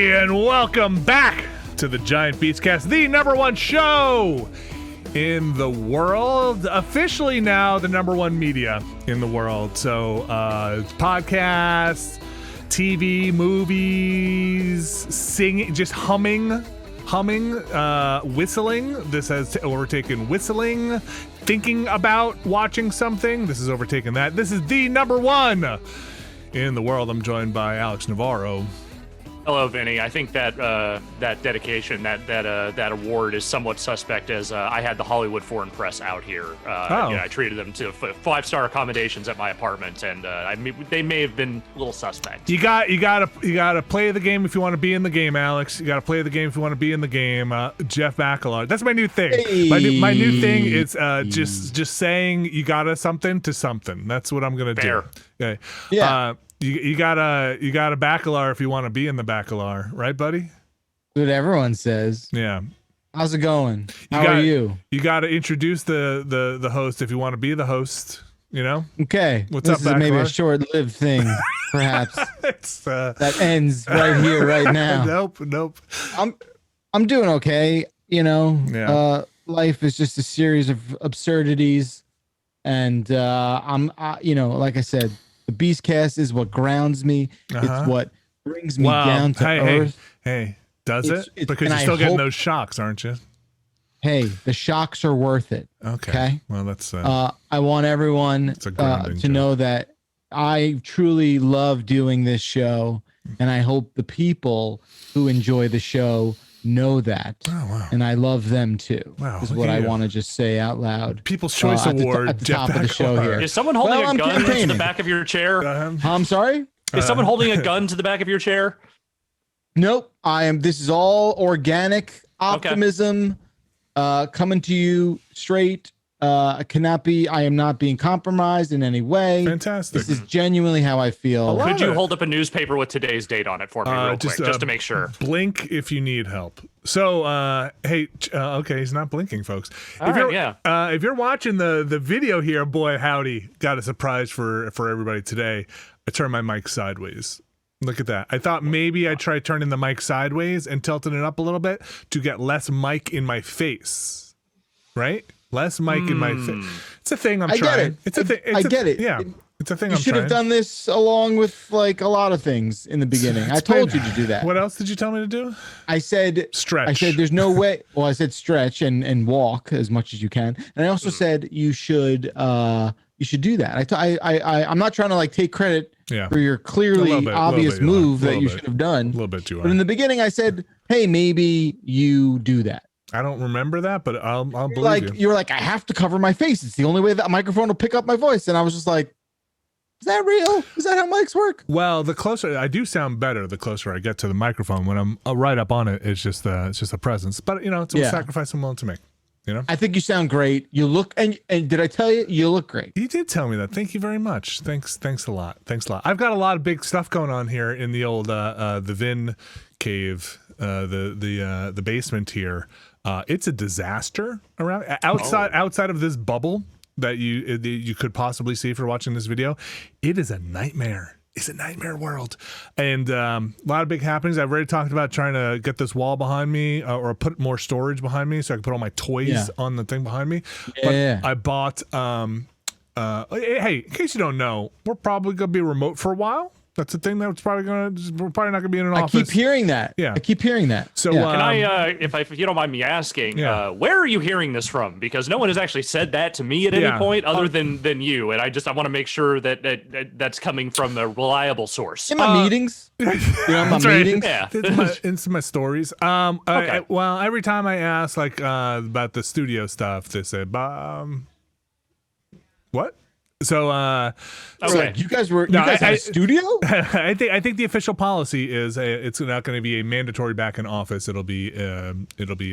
Hey, and welcome back to the Giant Beastcast, the number one show in the world. Officially now the number one media in the world. So podcasts, TV, movies, singing, just humming, whistling. This has overtaken whistling. Thinking about watching something. This has overtaken that. This is the number one in the world. I'm joined by Alex Navarro. Hello, Vinny. I think that that dedication, that award is somewhat suspect, as I had the Hollywood Foreign Press out here. I treated them to 5-star accommodations at my apartment, and they may have been a little suspect. You gotta play the game if you want to be in the game, Alex. You gotta play the game if you want to be in the game. Jeff Bakalar. That's my new thing. Hey. My new thing is just saying you gotta something to something. That's what I'm gonna do. Okay. Yeah. You gotta Bakalar if you want to be in the Bakalar, right, buddy? What everyone says. Yeah. How's it going? How are you? You gotta introduce the host if you want to be the host. You know. Okay. What's up, Bakalar? This is maybe a short-lived thing, perhaps. That ends right here, right now. Nope. I'm doing okay. You know. Yeah. Life is just a series of absurdities, and like I said. The Beastcast is what grounds me. It's what brings me down to earth. Hey, does it? Because you're still getting those shocks, aren't you? Hey, the shocks are worth it. Okay. Well, that's. I want everyone to know that I truly love doing this show, and I hope the people who enjoy the show know that. Oh, wow. And I love them too. Wow, is what I want to just say out loud. People's Choice Award at the top of the show here. Is someone holding a gun to the back of your chair? I'm sorry? Is someone holding a gun to the back of your chair? Nope. This is all organic optimism coming to you straight. I am not being compromised in any way. Fantastic. This is genuinely how I feel. Could you hold up a newspaper with today's date on it for me real quick, just to make sure? Blink if you need help. So, hey, okay, he's not blinking, folks. If you're watching the video here, boy, howdy, got a surprise for everybody today. I turned my mic sideways. Look at that. I thought maybe I'd try turning the mic sideways and tilting it up a little bit to get less mic in my face. Right? Less mic in my face. It's a thing I'm trying. It's a thing. I get it. Yeah. It's a thing I'm trying. You should have done this along with like a lot of things in the beginning. I told you to do that. What else did you tell me to do? I said stretch. I said there's no way. Well, I said stretch and walk as much as you can. And I also said you should do that. I'm not trying to like take credit for your clearly obvious move that you should have done. A little bit too. But in the beginning I said, "Hey, maybe you do that." I don't remember that, but I'll believe you. You were like, I have to cover my face. It's the only way that microphone will pick up my voice. And I was just like, is that real? Is that how mics work? Well, the closer I do sound better, the closer I get to the microphone. When I'm right up on it, it's just a presence. But it's a sacrifice I'm willing to make. You know. I think you sound great. You look and did I tell you you look great? You did tell me that. Thank you very much. Thanks a lot. I've got a lot of big stuff going on here in the old the Vin cave, the basement here. It's a disaster around outside of this bubble that you could possibly see for watching this video. It is a nightmare. It's a nightmare world, and a lot of big happenings. I've already talked about trying to get this wall behind me or put more storage behind me so I can put all my toys on the thing behind me. But I bought. Hey, in case you don't know, we're probably gonna be remote for a while. That's the thing we're probably not gonna be in an office. I keep hearing that. Yeah, I keep hearing that. So can I, if you don't mind me asking, where are you hearing this from? Because no one has actually said that to me at any point, other than you. And I want to make sure that's coming from a reliable source. In my meetings, my meetings. Yeah, it's my stories. Okay. Well, every time I ask about the studio stuff, they say, what? So, okay. You guys had a studio? I think the official policy is it's not going to be a mandatory back in office. It'll be an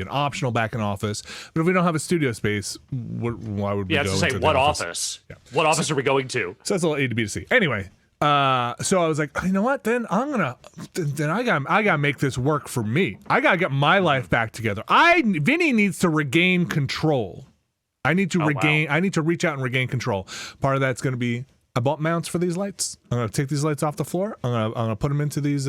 optional back in office. But if we don't have a studio space, why would we go to what office? Yeah. What office are we going to? So that's a little A to B to C. Anyway, so I was like, you know what? Then I gotta make this work for me. I gotta get my life back together. Vinny needs to regain control. I need to reach out and regain control. Part of that's going to be I bought mounts for these lights. I'm gonna take these lights off the floor. I'm gonna put them into these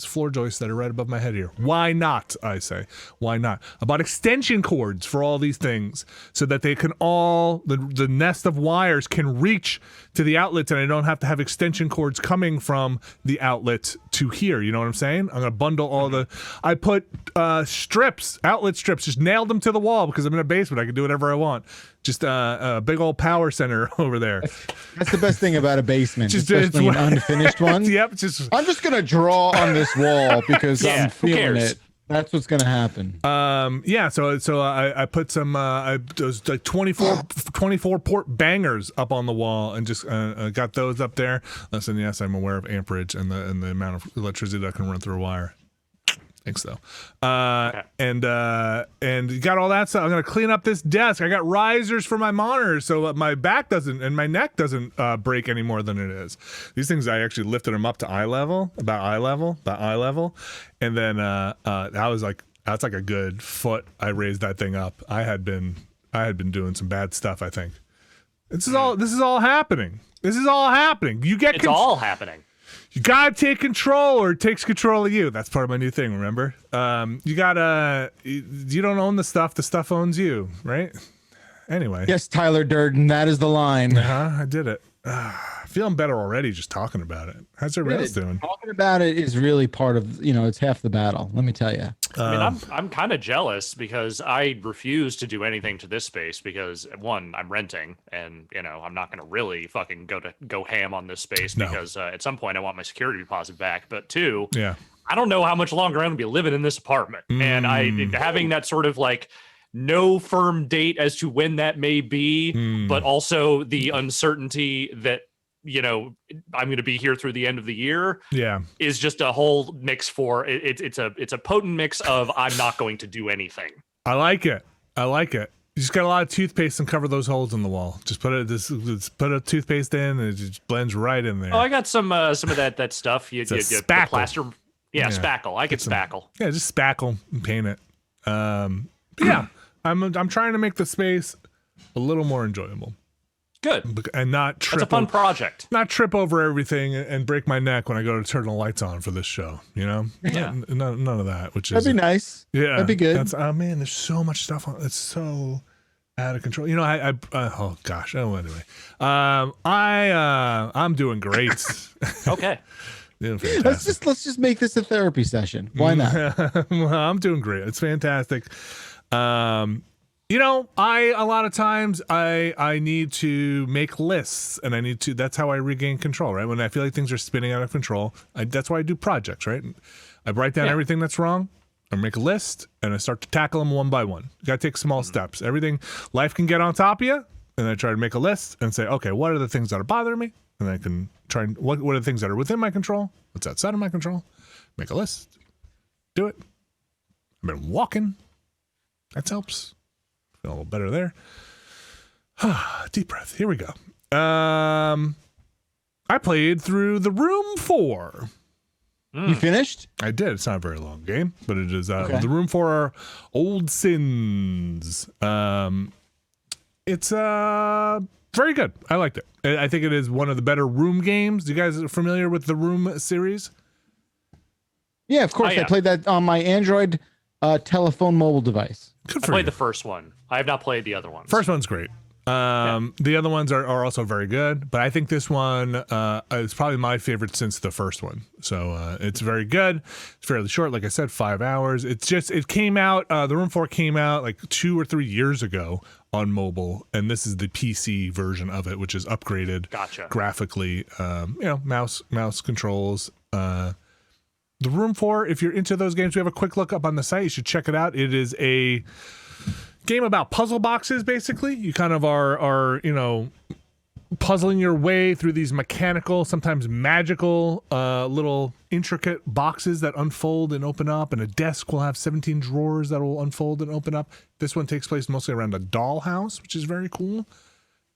floor joists that are right above my head here. Why not? I say, why not? I bought extension cords for all these things so that they can all the nest of wires can reach to the outlets, and I don't have to have extension cords coming from the outlet to here. You know what I'm saying? I'm gonna bundle all the. I put strips, outlet strips, just nailed them to the wall because I'm in a basement. I can do whatever I want. Just a big old power center over there. That's the best thing about a basement, especially an unfinished one. Yep. I'm just gonna draw on this wall because I'm feeling it. That's what's gonna happen. Yeah. So I put some those like 24 port bangers up on the wall and just got those up there. Listen, yes, I'm aware of amperage and the amount of electricity that can run through a wire. Thanks though. And you got all that stuff. I'm gonna clean up this desk. I got risers for my monitors so my back doesn't and my neck doesn't break any more than it is. These things I actually lifted them up to eye level, about eye level, and then that's like a good foot. I raised that thing up. I had been doing some bad stuff. I think this is all happening. It's all happening. You gotta take control, or it takes control of you. That's part of my new thing. Remember, you don't own the stuff owns you, right? Anyway. Yes, Tyler Durden, that is the line. I did it. Feeling better already just talking about it. How's everybody else doing? Talking about it is really part of, it's half the battle. Let me tell you. I mean, I'm kind of jealous because I refuse to do anything to this space because one, I'm renting, and I'm not going to really fucking go ham on this space because at some point I want my security deposit back. But two, I don't know how much longer I'm going to be living in this apartment, and having that sort of like no firm date as to when that may be, but also the uncertainty that I'm going to be here through the end of the year. Is just a whole mix for it's a potent mix of I'm not going to do anything. I like it. You just got a lot of toothpaste and cover those holes in the wall. Just put a toothpaste in and it just blends right in there. Oh, I got some of that stuff. You spackle. Plaster. Yeah, spackle. I could spackle. Yeah, just spackle and paint it. I'm trying to make the space a little more enjoyable. Good. And not trip. That's a fun project. Not trip over everything and break my neck when I go to turn the lights on for this show. Yeah. None of that. That'd be nice. Yeah. That'd be good. Man, there's so much stuff on. It's so out of control. Oh gosh. Oh, anyway. I'm doing great. Okay. Let's just make this a therapy session. Why not? Well, I'm doing great. It's fantastic. A lot of times I need to make lists, and that's how I regain control, right? When I feel like things are spinning out of control, that's why I do projects, right? I write down everything that's wrong, I make a list, and I start to tackle them one by one. You gotta take small steps. Life can get on top of you, and I try to make a list and say, okay, what are the things that are bothering me? And I can try and what are the things that are within my control? What's outside of my control? Make a list. Do it. I've been walking. That helps. Feel a little better there. Deep breath. Here we go. I played through The Room 4. You finished? I did. It's not a very long game, but it is The Room 4 Old Sins. It's very good. I liked it. I think it is one of the better Room games. You guys are familiar with the Room series? Yeah, of course. I played that on my Android telephone mobile device. I played the first one. I have not played the other ones. First one's great. The other ones are also very good, but I think this one is probably my favorite since the first one. So it's very good. It's fairly short, like I said, 5 hours. It came out. The Room 4 came out like 2 or 3 years ago on mobile, and this is the PC version of it, which is upgraded graphically. Mouse controls. The Room 4, if you're into those games, we have a quick look up on the site. You should check it out. It is a game about puzzle boxes, basically. You kind of are puzzling your way through these mechanical, sometimes magical, little intricate boxes that unfold and open up, and a desk will have 17 drawers that will unfold and open up. This one takes place mostly around a dollhouse, which is very cool.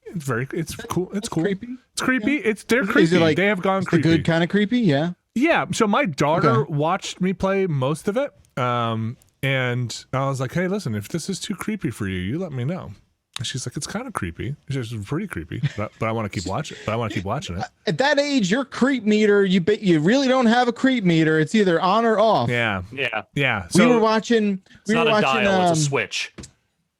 It's cool. It's cool. Creepy. It's creepy. They're creepy. They have gone creepy. The good kind of creepy, yeah. Yeah. So my daughter watched me play most of it. And I was like, hey, listen, if this is too creepy for you, you let me know. She's like, it's kind of creepy. It's pretty creepy, but I want to keep watching. But I want to keep watching it. At that age, your creep meter, you really don't have a creep meter. It's either on or off. Yeah. So we were watching. It's not a dial. It's a switch.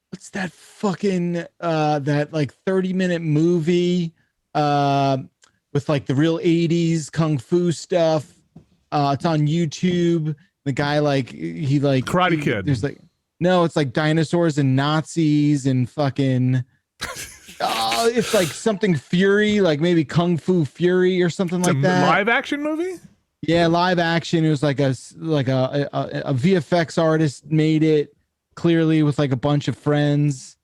What's that fucking that like 30-minute movie with like the real 80s kung fu stuff? It's on YouTube. The guy Karate Kid. There's like. No, it's like dinosaurs and Nazis and fucking. It's like something Fury, like maybe Kung Fu Fury or something like that. Live action movie? Yeah, live action. It was like a VFX artist made it clearly with like a bunch of friends.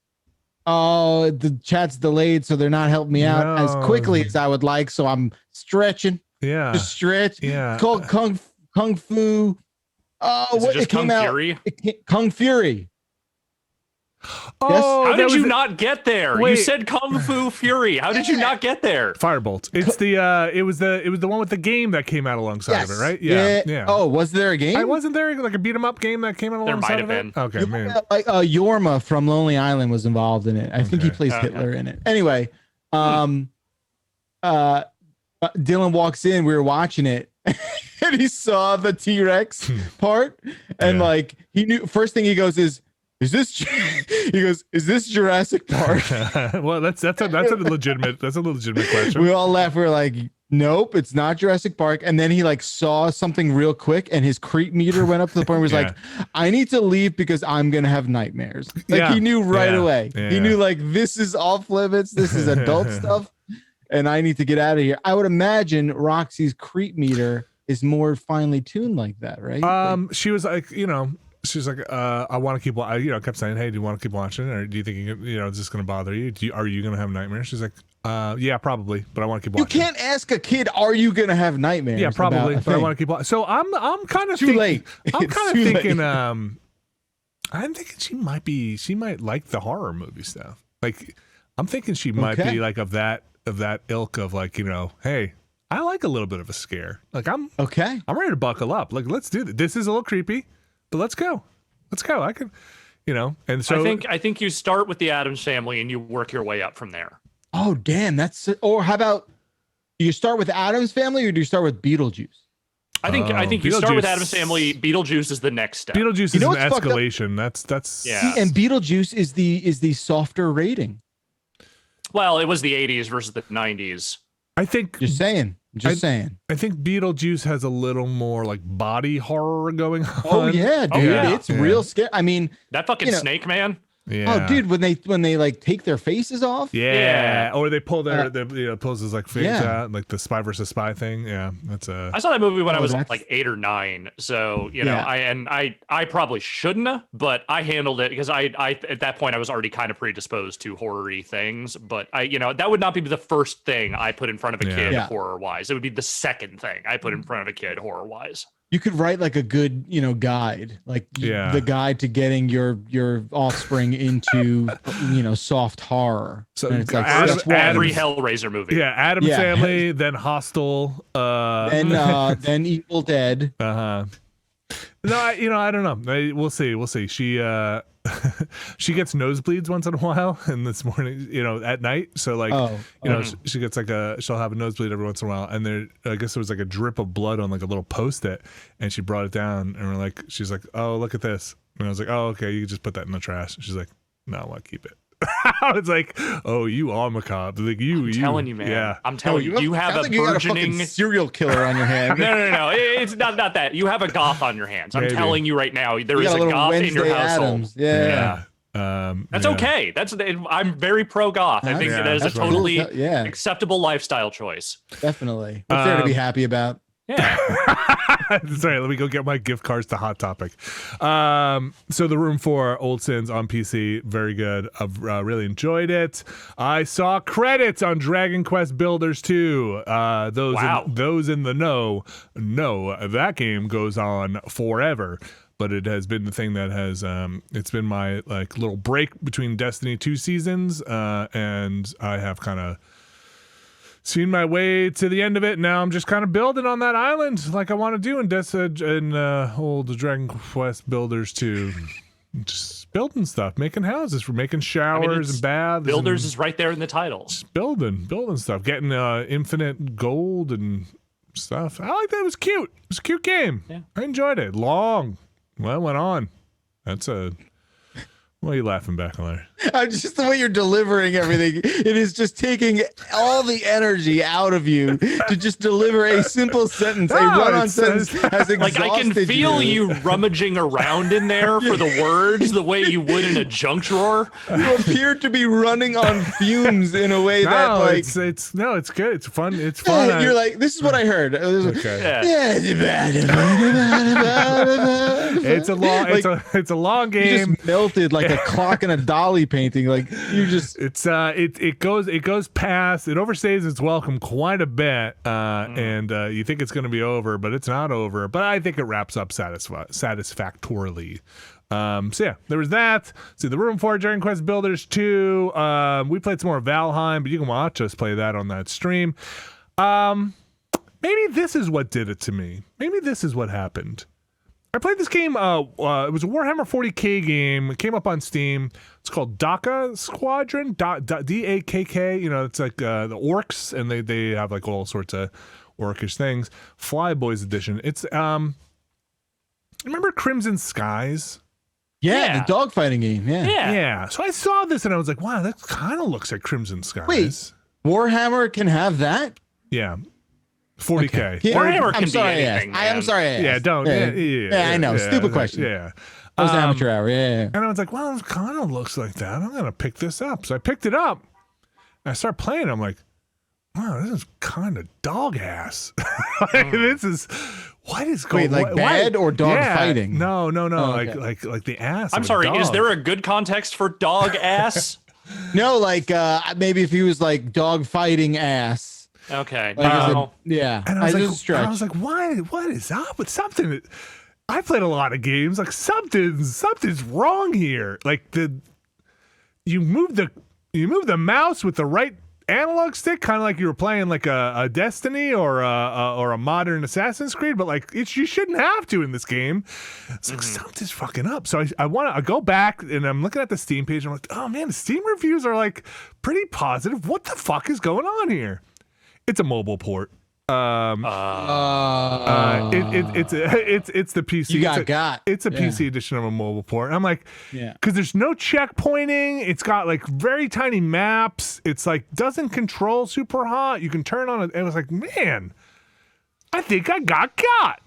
Oh, the chat's delayed, so they're not helping me out as quickly as I would like. So I'm stretching. Yeah, just stretch. Yeah, it's called Kung Fu. What it came out? Fury? Kung Fury. How did you not get there? Wait. You said Kung Fu Fury. How did you not get there? Firebolt. It's it was the one with the game that came out alongside of it, right? Yeah. Oh, was there a game? Wasn't there like a beat 'em up game that came out alongside of it? Okay, man. Like Yorma from Lonely Island was involved in it. I think he plays Hitler in it. Anyway, Dylan walks in. We were watching it. And he saw the T-Rex part, and like he knew. First thing he goes is this? He goes, is this Jurassic Park? Well, that's a legitimate question. We all laughed. We were like, nope, it's not Jurassic Park. And then he like saw something real quick, and his creep meter went up to the point where he was like, I need to leave because I'm gonna have nightmares. Like he knew right away. Yeah. He knew like this is off limits. This is adult stuff, and I need to get out of here. I would imagine Roxy's creep meter is more finely tuned like that, right? She was like, she's like, I want to keep, kept saying, hey, do you want to keep watching it? Or do you think, is this going to bother you? Are you going to have nightmares? She's like, yeah, probably, but I want to keep watching. You can't ask a kid, are you going to have nightmares? Yeah, probably, but I want to keep watching. So I'm kind of late. I'm kind of thinking, I'm thinking she might like the horror movie stuff. Like, I'm thinking she might be like of that ilk of like, hey, I like a little bit of a scare. Like I'm ready to buckle up. Like, let's do this. This is a little creepy, but let's go. I can, and so I think you start with the Addams Family and you work your way up from there. Oh, damn. Or how about do you start with Addams Family or do you start with Beetlejuice? I think you start with Addams Family. Beetlejuice is the next step. Beetlejuice is an escalation. That's yeah. See, and Beetlejuice is the softer rating. Well, it was the 80s versus the 90s. I think just saying. I think Beetlejuice has a little more like body horror going on. Oh yeah, dude, it's real scary. I mean, that fucking snake man. Yeah. Oh, dude, when they like take their faces off. Yeah. Or they pull their poses like face out, like the spy versus spy thing. Yeah, I saw that movie when I was like 8 or 9. So I probably shouldn't have, but I handled it because I at that point I was already kind of predisposed to horror-y things. But that would not be the first thing I put in front of a kid horror wise. It would be the second thing I put in front of a kid horror wise. You could write like a good, guide, like the guide to getting your offspring into, soft horror. So it's like every Hellraiser movie. Yeah, Addams Family, then Hostel, then Evil Dead. No, I don't know. We'll see. She gets nosebleeds once in a while, and this morning, at night. So like, she gets she'll have a nosebleed every once in a while, and I guess there was like a drip of blood on like a little Post-it, and she brought it down, and she's like, oh, look at this, and I was like, oh, okay, you can just put that in the trash. She's like, no, I want to keep it. I was like, oh, you are macabre. Like I'm telling you, man. Yeah. I'm telling you, you have a burgeoning serial killer on your hand. No. It's not that. You have a goth on your hands. I'm telling you right now, there is a goth in your household. Yeah. That's okay. I'm very pro goth. I think it is a totally acceptable lifestyle choice. Definitely. What's there to be happy about? Yeah. Sorry, let me go get my gift cards to Hot Topic. So The Room 4, Old Sins on PC, very good. I've really enjoyed it. I saw credits on Dragon Quest Builders 2. Those in the know that game goes on forever. But it has been the thing that has it's been my like little break between Destiny 2 seasons, and I have kind of seen my way to the end of it. Now I'm just kind of building on that island like I want to do in old Dragon Quest Builders 2. Just building stuff, making houses, for making showers and baths. Builders is right there in the title. Just building stuff, getting infinite gold and stuff. I like that. It was cute. It was a cute game. Yeah. I enjoyed it. Long. Well, it went on. Why are you laughing, Bakalar? Just the way you're delivering everything. It is just taking all the energy out of you to just deliver a simple sentence, a run-on sentence. Has like I can feel you rummaging around in there for the words the way you would in a junk drawer. You appear to be running on fumes in a way that, like, it's good. It's fun. It's fun. You're like, this is what I heard. Okay. It's a long game. You just melted like a clock in a Dolly painting. Like you just it goes past, it overstays its welcome quite a bit, and you think it's going to be over, but it's not over. But I think it wraps up satisfactorily. So yeah, there was that. See, the Room 4 Dragon Quest Builders 2. We played some more Valheim, but you can watch us play that on that stream. Maybe this is what did it to me. Maybe this is what happened. I played this game. It was a Warhammer 40K game. It came up on Steam. It's called Daka Squadron. D-A-K-K. You know, it's like the orcs, and they have like all sorts of orcish things. Flyboys edition. It's remember Crimson Skies? Yeah, the dogfighting game. Yeah. So I saw this and I was like, wow, that kind of looks like Crimson Skies. Wait, Warhammer can have that? Yeah. 40K. Okay. Warhammer can be anything. I'm sorry. I asked. Yeah, don't. Yeah, I know. Stupid question. Yeah. That was amateur hour. Yeah. And I was like, well, it kind of looks like that. I'm going to pick this up. So I picked it up. And I start playing. I'm like, wow, this is kind of dog ass. This is, what is going on? Wait, like bad or dog fighting? No. Oh, okay. Like the ass. I'm sorry. Is there a good context for dog ass? No, like maybe if he was like dog fighting ass. Okay. Yeah. And I was like, what is up with something? I played a lot of games. Like something's wrong here. Like you move the mouse with the right analog stick, kind of like you were playing like a Destiny or a modern Assassin's Creed, but like you shouldn't have to in this game. It's like something's fucking up. So I go back and I'm looking at the Steam page. And I'm like, oh man, the Steam reviews are like pretty positive. What the fuck is going on here? It's a mobile port. It's the PC. It's a PC edition of a mobile port. And I'm like, because there's no checkpointing. It's got like very tiny maps. It's like doesn't control super hot. You can turn on it. And it was like, man, I think I got.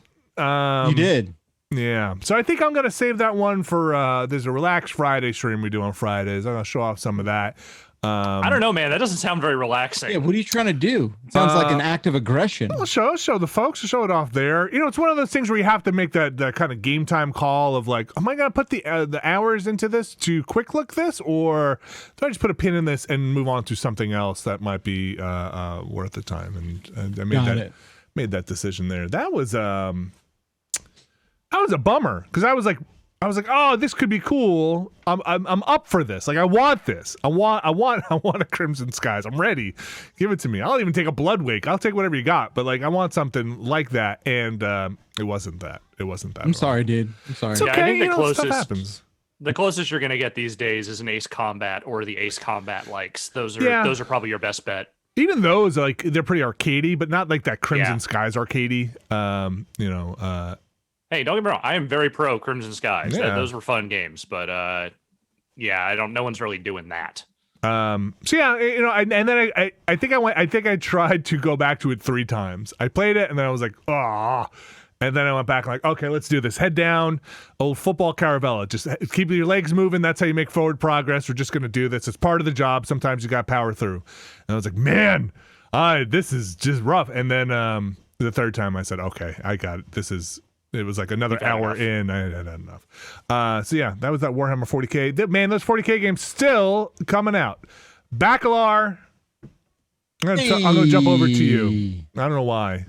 You did. Yeah. So I think I'm gonna save that one for. There's a Relax Friday stream we do on Fridays. I'm gonna show off some of that. I don't know, man. That doesn't sound very relaxing. Yeah, what are you trying to do? It sounds like an act of aggression. I'll show the folks. Show it off there. You know, it's one of those things where you have to make that kind of game time call of like, am I going to put the hours into this to quick look this, or do I just put a pin in this and move on to something else that might be worth the time? And I made that decision there. That was a bummer because I was like, oh, this could be cool. I'm up for this. Like, I want this. I want a Crimson Skies. I'm ready. Give it to me. I'll even take a Bloodwake. I'll take whatever you got. But like, I want something like that. And it wasn't that. I'm sorry, dude. I'm sorry. It's okay. I think the closest stuff happens. The closest you're gonna get these days is an Ace Combat or the Ace Combat likes. Those are probably your best bet. Even those, like, they're pretty arcadey, but not like that Crimson Skies arcadey. Hey, don't get me wrong. I am very pro Crimson Skies. Those were fun games, but no one's really doing that. And then I think I tried to go back to it 3 times. I played it and then I was like, ah. And then I went back like, okay, let's do this. Head down, old football Caravella. Just keep your legs moving. That's how you make forward progress. We're just going to do this. It's part of the job. Sometimes you got to power through. And I was like, man, this is just rough. And then the 3rd time I said, okay, I got it. It was like another hour in. I had enough. So yeah, that was that Warhammer 40K. Man, those 40K games still coming out. Bakalar, I'm going to jump over to you. I don't know why.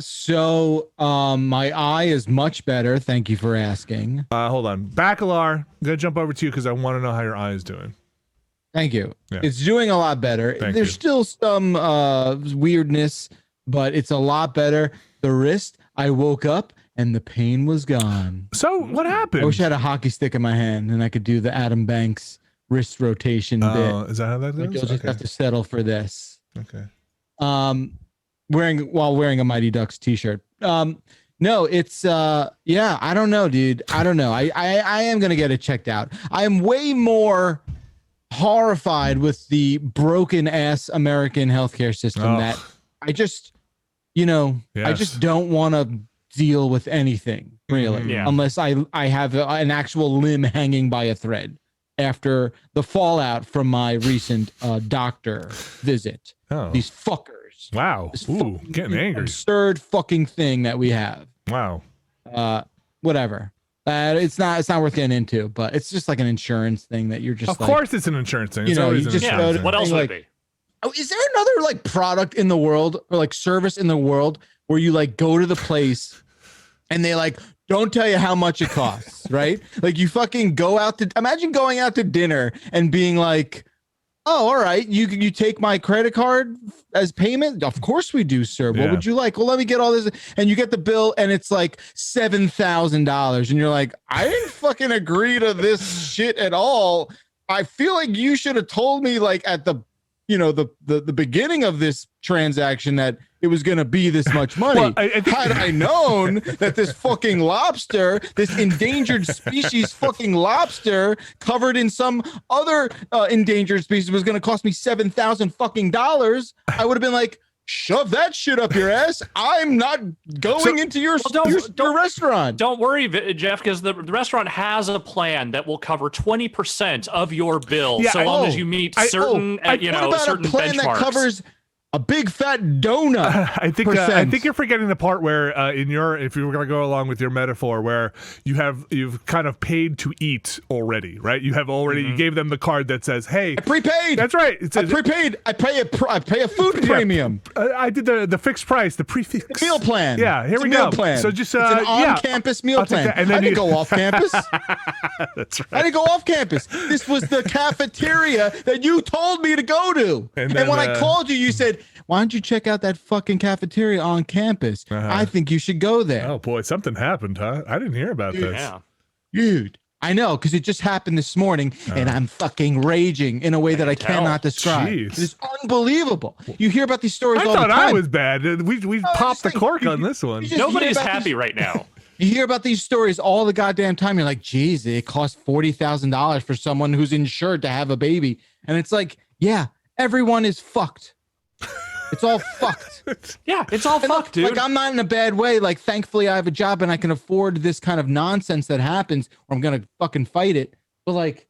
So my eye is much better. Thank you for asking. Hold on. Bakalar, I'm going to jump over to you because I want to know how your eye is doing. Thank you. Yeah. It's doing a lot better. There's still some weirdness, but it's a lot better. The wrist, I woke up and the pain was gone. So what happened? I wish I had a hockey stick in my hand and I could do the Adam Banks wrist rotation bit. Is that how that goes? Like, you'll just have to settle for this. Okay. Wearing a Mighty Ducks t-shirt. No, it's yeah, I don't know, dude. I don't know. I am gonna get it checked out. I am way more horrified with the broken ass American healthcare system that I just, I just don't want to deal with anything really, unless I have an actual limb hanging by a thread after the fallout from my recent doctor visit. These fuckers. Wow. Ooh, getting angry. Absurd fucking thing that we have. Wow. Whatever. It's not worth getting into, but it's just like an insurance thing that you're just. Of course, it's an insurance thing. It's always an insurance thing. What else would it be? Oh, is there another like product in the world or like service in the world where you like go to the place and they like don't tell you how much it costs, right? Like you fucking go out to imagine going out to dinner and being like, oh, all right, you take my credit card as payment? Of course we do, sir. What would you like? Well, let me get all this. And you get the bill and it's like $7,000. And you're like, I didn't fucking agree to this shit at all. I feel like you should have told me like at the the beginning of this transaction that it was going to be this much money. Well, had I known that this fucking lobster, this endangered species fucking lobster covered in some other endangered species was going to cost me $7,000 fucking dollars, I would have been like, shove that shit up your ass. I'm not going into your restaurant. Don't worry, Jeff, because the restaurant has a plan that will cover 20% of your bill, so long as you meet certain, certain a plan benchmarks. That covers a big fat donut. I think you're forgetting the part where if you were going to go along with your metaphor, where you've kind of paid to eat already, right? You have already you gave them the card that says, "Hey, I prepaid." That's right. It says, I prepaid. I pay a food premium. I did the fixed price, the prefix meal plan. Yeah, here we go. Plan. So just it's an on-campus meal plan. And then I didn't go off campus. That's right. I didn't go off campus. This was the cafeteria that you told me to go to. And when I called you, you said, why don't you check out that fucking cafeteria on campus? I think you should go there. Oh boy, something happened, huh? I didn't hear about this. Yeah. Dude, I know, because it just happened this morning, and I'm fucking raging in a way that I cannot describe. Jeez. It's unbelievable. You hear about these stories all the time. I thought I was bad. We popped the cork on this one. Nobody's happy right now. You hear about these stories all the goddamn time. You're like, geez, it cost $40,000 for someone who's insured to have a baby. And it's like, yeah, everyone is fucked. It's all fucked. Yeah, it's all fucked, dude. Like, I'm not in a bad way. Like, thankfully, I have a job and I can afford this kind of nonsense that happens, or I'm going to fucking fight it. But, like,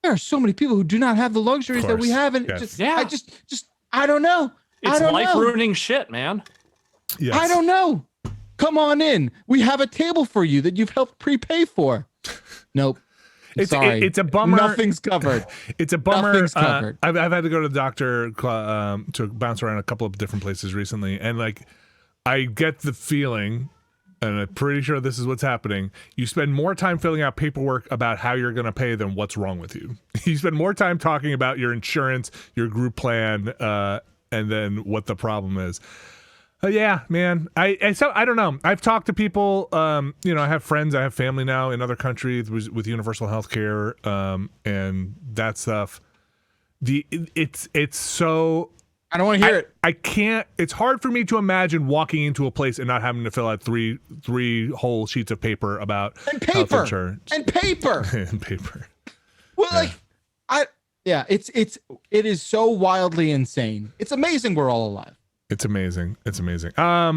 there are so many people who do not have the luxuries that we have. And I don't know. It's life-ruining shit, man. Yes. I don't know. Come on in. We have a table for you that you've helped prepay for. Nope. Sorry. It's a bummer. Nothing's covered. It's a bummer. Nothing's covered. I've had to go to the doctor to bounce around a couple of different places recently, and like I get the feeling, and I'm pretty sure this is what's happening. You spend more time filling out paperwork about how you're going to pay than what's wrong with you. You spend more time talking about your insurance, your group plan, and then what the problem is. Yeah, man. I don't know. I've talked to people. I have friends. I have family now in other countries with universal health care, and that stuff. It's so. I don't want to hear it. I can't. It's hard for me to imagine walking into a place and not having to fill out three whole sheets of paper about health insurance and paper and paper. Well, it is so wildly insane. It's amazing we're all alive. It's amazing. It's amazing. Are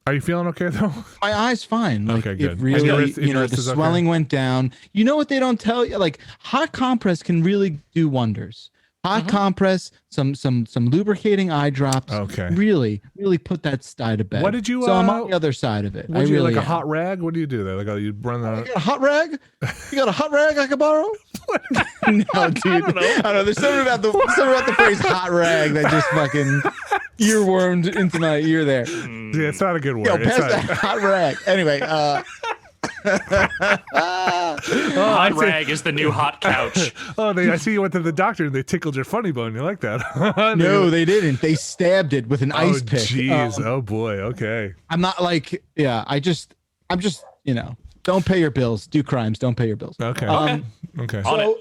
you feeling okay though? My eye's fine. Like, okay, good. It really, the swelling went down. You know what they don't tell you? Like, hot compress can really do wonders. Hot compress, some lubricating eye drops. Okay. Really put that sty to bed. What did you? So I'm on the other side of it. Would you like a hot rag? What do you do there? Like, you run You got a hot rag? You got a hot rag I can borrow? No, dude. I don't know. There's something about the phrase "hot rag" that just fucking earwormed into my ear there. Yeah, it's not a good word. Yo, pass that hot rag. Anyway, hot rag is the new hot couch. I see you went to the doctor and they tickled your funny bone. You like that? No, they didn't. They stabbed it with an ice pick. Jeez. Oh boy. Okay. I'm not like, I just, I'm just, don't pay your bills, do crimes, don't pay your bills. Okay. Okay. So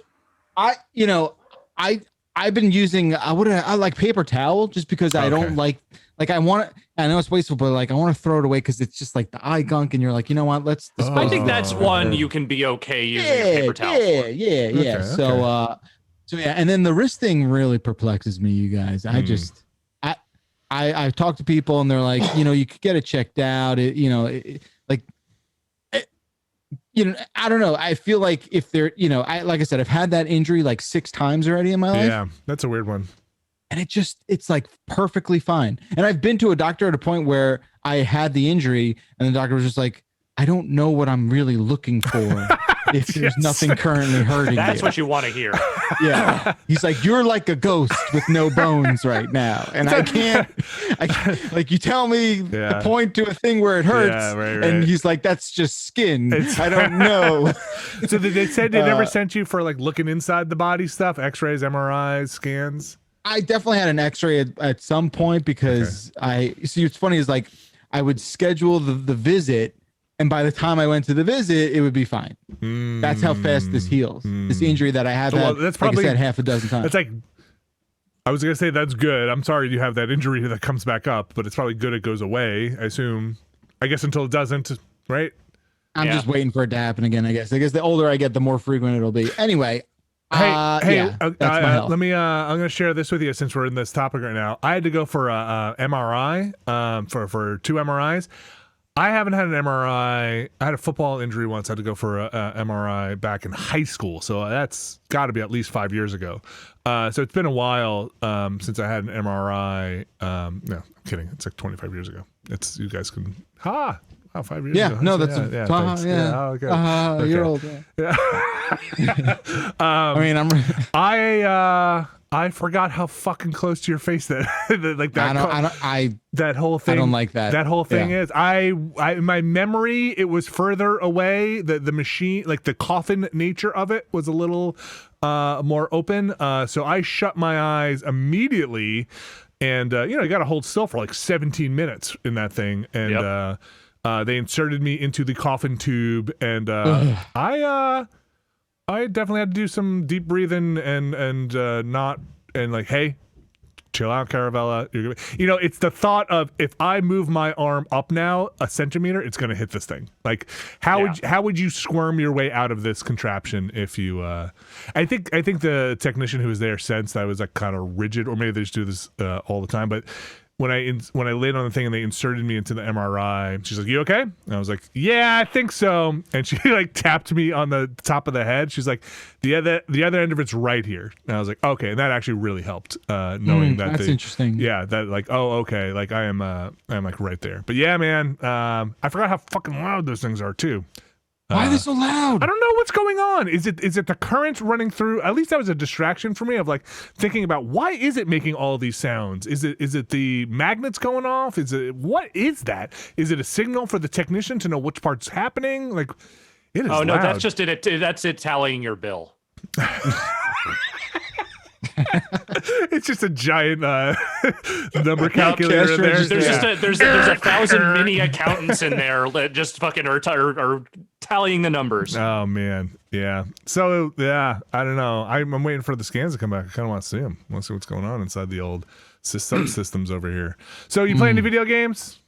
I've been using I like paper towel just because I don't like I want to. I know it's wasteful, but like I want to throw it away because it's just like the eye gunk, and you're like, you know what? Let's. I think that's one you can be okay using a paper towel. Yeah. Okay, so yeah, and then the wrist thing really perplexes me, you guys. I've talked to people, and they're like, you could get it checked out. I don't know. I feel like if they're, like I said, I've had that injury like 6 times already in my life. Yeah, that's a weird one. And it's like perfectly fine. And I've been to a doctor at a point where I had the injury and the doctor was just like, I don't know what I'm really looking for if there's nothing currently hurting That's you. what you want to hear. Yeah. He's like, you're like a ghost with no bones right now. And I can't like you tell me to point to a thing where it hurts. Yeah, right. And he's like, that's just skin. I don't know. So they said they never sent you for like looking inside the body stuff, x-rays, MRIs, scans? I definitely had an x-ray at some point because see, what's funny is like I would schedule the visit, and by the time I went to the visit, it would be fine. That's how fast this heals. This injury that I have had, that's probably, like I said, half a dozen times. It's like, I was going to say that's good. I'm sorry you have that injury that comes back up, but it's probably good it goes away, I assume. I guess until it doesn't, right? I'm just waiting for it to happen again, I guess. The older I get, the more frequent it'll be. Anyway. Let me. I'm going to share this with you since we're in this topic right now. I had to go for a MRI, for 2 MRIs. I haven't had an MRI. I had a football injury once. I had to go for a MRI back in high school, so that's got to be at least 5 years ago. So it's been a while since I had an MRI. No, I'm kidding. It's like 25 years ago. It's you guys can 5 years ago. No, that's okay. You're old. Yeah. I forgot how fucking close to your face that that whole thing. I don't like that. That whole thing is. In my memory, it was further away. The machine, like the coffin nature of it, was a little more open. So I shut my eyes immediately, and you got to hold still for like 17 minutes in that thing, and they inserted me into the coffin tube, and I definitely had to do some deep breathing and like, hey, chill out, Caravella. It's the thought of if I move my arm up now a centimeter, it's going to hit this thing. Like, how would you squirm your way out of this contraption if you? I think the technician who was there sensed I was like kind of rigid, or maybe they just do this all the time, but. When I laid on the thing and they inserted me into the MRI, she's like, "You okay?" And I was like, "Yeah, I think so." And she like tapped me on the top of the head. She's like, "The other end of it's right here." And I was like, "Okay." And that actually really helped, knowing that. That's interesting. Yeah, that like, oh, okay, like I'm like right there. But yeah, man, I forgot how fucking loud those things are too. Why are they so loud? I don't know what's going on. Is it the current running through? At least that was a distraction for me of like thinking about why is it making all these sounds? Is it the magnets going off? What is that? Is it a signal for the technician to know which part's happening? Like, it is. Oh no, that's just it. That's it tallying your bill. It's just a giant number calculator there. There's 1,000 mini accountants in there that just fucking are tallying the numbers. Oh man, yeah. So yeah, I don't know. I'm waiting for the scans to come back. I kind of want to see them. I want to see what's going on inside the old systems over here. So you play any video games?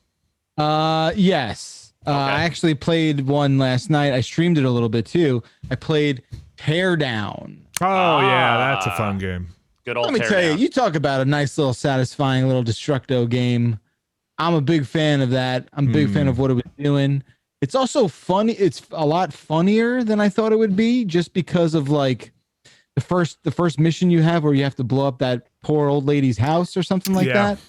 Yes. Okay. I actually played one last night. I streamed it a little bit too. I played Teardown. Oh yeah, that's a fun game. Good old. Let me tell you, you talk about a nice little satisfying little Destructo game. I'm a big fan of that. I'm a big fan of what it was doing. It's also funny. It's a lot funnier than I thought it would be, just because of like the first mission you have where you have to blow up that poor old lady's house or something like that.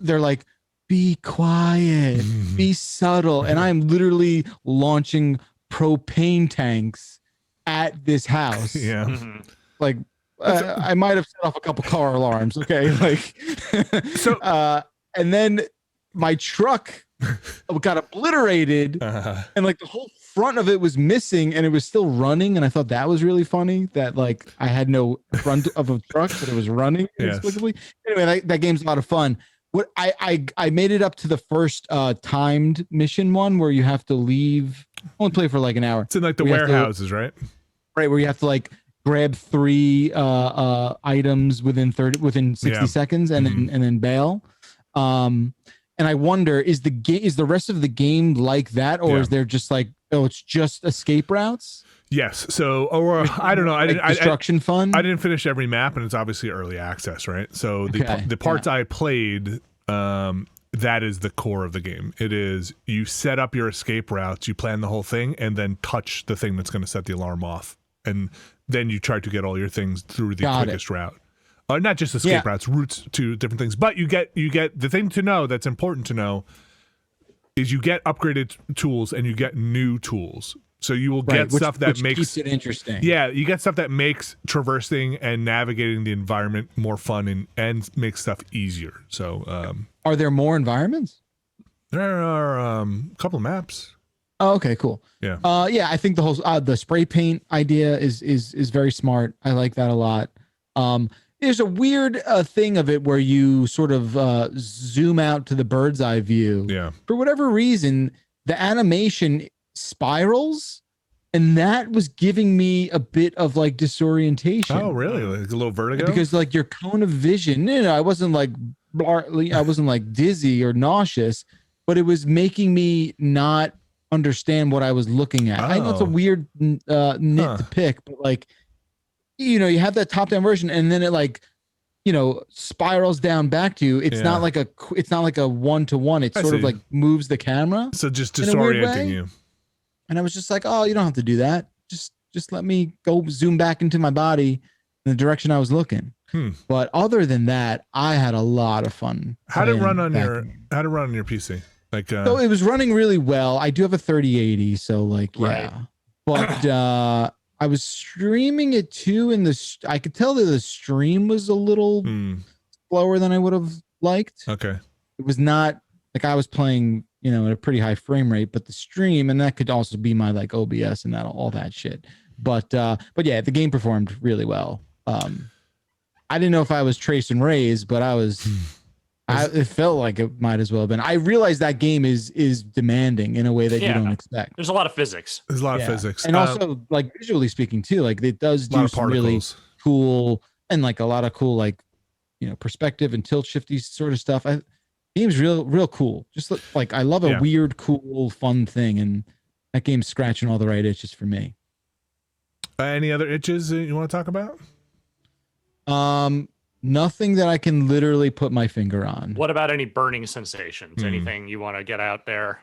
They're like, be quiet, be subtle, and I'm literally launching propane tanks at this house. Like I might have set off a couple car alarms. Okay, like so, and then my truck got obliterated, and like the whole front of it was missing, and it was still running. And I thought that was really funny that like I had no front of a truck, but it was running inexplicably. Anyway, that game's a lot of fun. What I made it up to the first timed mission one where you have to leave. I only play for like an hour. It's in like the warehouses, right? Right, where you have to like grab 3 items within 60 seconds and then bail. And I wonder, is the rest of the game like that, or is there just like, it's just escape routes? Yes. So, or I don't know. Like destruction fun. I didn't finish every map, and it's obviously early access, right? So the parts I played, that is the core of the game. It is you set up your escape routes, you plan the whole thing, and then touch the thing that's going to set the alarm off, and then you try to get all your things through the quickest route. Not just escape routes, routes to different things, but you get the thing to know that's important to know is you get upgraded tools and you get new tools. So you will get stuff that makes keeps it interesting. Yeah, you get stuff that makes traversing and navigating the environment more fun and makes stuff easier. So, are there more environments? There are a couple of maps. Oh, okay, cool. Yeah. I think the whole the spray paint idea is very smart. I like that a lot. There's a weird thing of it where you sort of zoom out to the bird's eye view. Yeah. For whatever reason, the animation spirals, and that was giving me a bit of like disorientation. Oh, really? Like a little vertigo? Because like your cone of vision, I wasn't like dizzy or nauseous, but it was making me not understand what I was looking at. I know it's a weird nit to pick, but like, you have that top down version, and then it like, spirals down back to you. It's not like a 1-to-1. It sort of like moves the camera. So just disorienting you. And I was just like, oh, you don't have to do that. Just let me go zoom back into my body in the direction I was looking. But other than that, I had a lot of fun. How to run on your PC? Like so it was running really well. I do have a 3080, so like But I was streaming it too, I could tell that the stream was a little slower than I would have liked. Okay. It was not like I was playing, at a pretty high frame rate, but the stream, and that could also be my like OBS and all that shit. But yeah, the game performed really well. I didn't know if I was trace and raise, but I was. It felt like it might as well have been. I realized that game is demanding in a way that you don't expect. There's a lot of physics. There's a lot of physics, and also like visually speaking too. Like it does do some really cool and like a lot of cool like perspective and tilt shifty sort of stuff. Game's real cool. Just like I love a weird, cool, fun thing, and that game's scratching all the right itches for me. Any other itches you want to talk about? Nothing that I can literally put my finger on. What about any burning sensations? Anything you want to get out there?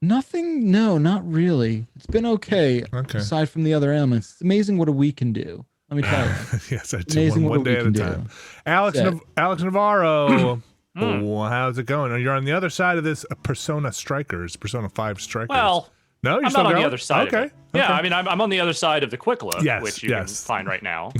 Nothing. No, not really. It's been okay. Aside from the other elements, it's amazing what a week can do. Let me tell you. Yes, that's amazing. One day at a time. Alex Navarro. How's it going? You're on the other side of this Persona 5 Strikers. Well, no, you're I'm still not on going? the other side. Okay. of it. Yeah, I mean, I'm on the other side of the quick look, which you can Yes. find right now.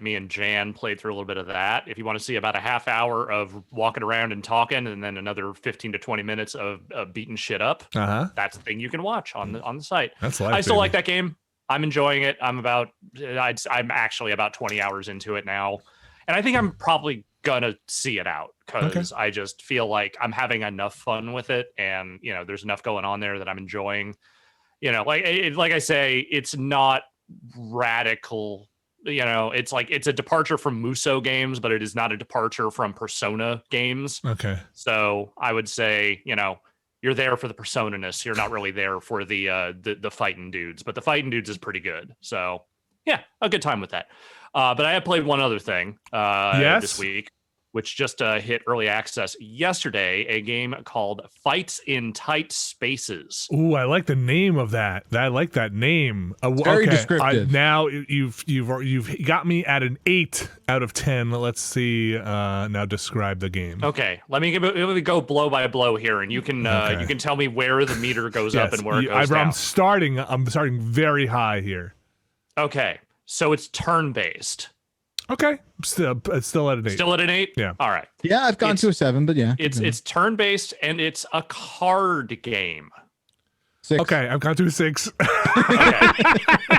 Me and Jan played through a little bit of that. If you want to see about a half hour of walking around and talking, and then another 15 to 20 minutes of beating shit up, that's the thing you can watch on the site. That's life, I still like that game. I'm enjoying it. I'm actually about 20 hours into it now, and I think I'm probably gonna see it out because I just feel like I'm having enough fun with it, and there's enough going on there that I'm enjoying. Like I say, it's not radical. It's like it's a departure from Muso games, but it is not a departure from Persona games. Okay. So I would say, you're there for the Persona-ness. You're not really there for the fighting dudes, but the fighting dudes is pretty good. So yeah, a good time with that. But I have played one other thing this week, which just hit early access yesterday, a game called Fights in Tight Spaces. Ooh, I like the name of that. I like that name. Very descriptive. Now you've got me at an 8 out of 10. Let's see. Now describe the game. Okay, let me go blow by blow here, and you can tell me where the meter goes up and where it goes down. I'm starting very high here. Okay, so it's turn-based. Okay, still at an 8. Still at an 8? Yeah. All right. Yeah, I've gone to a 7, but yeah. It's turn-based, and it's a card game. 6. Okay, I've gone to a 6. Okay.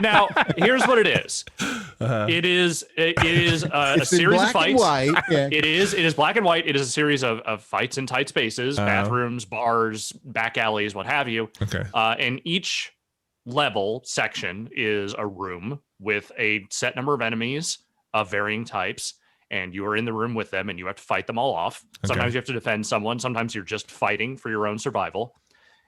Now, here's what it is. It is a series of fights. Yeah. It is black and white. It is a series of fights in tight spaces, bathrooms, bars, back alleys, what have you. Okay. And each level section is a room with a set number of enemies of varying types, and you are in the room with them, and you have to fight them all off. Sometimes you have to defend someone. Sometimes you're just fighting for your own survival.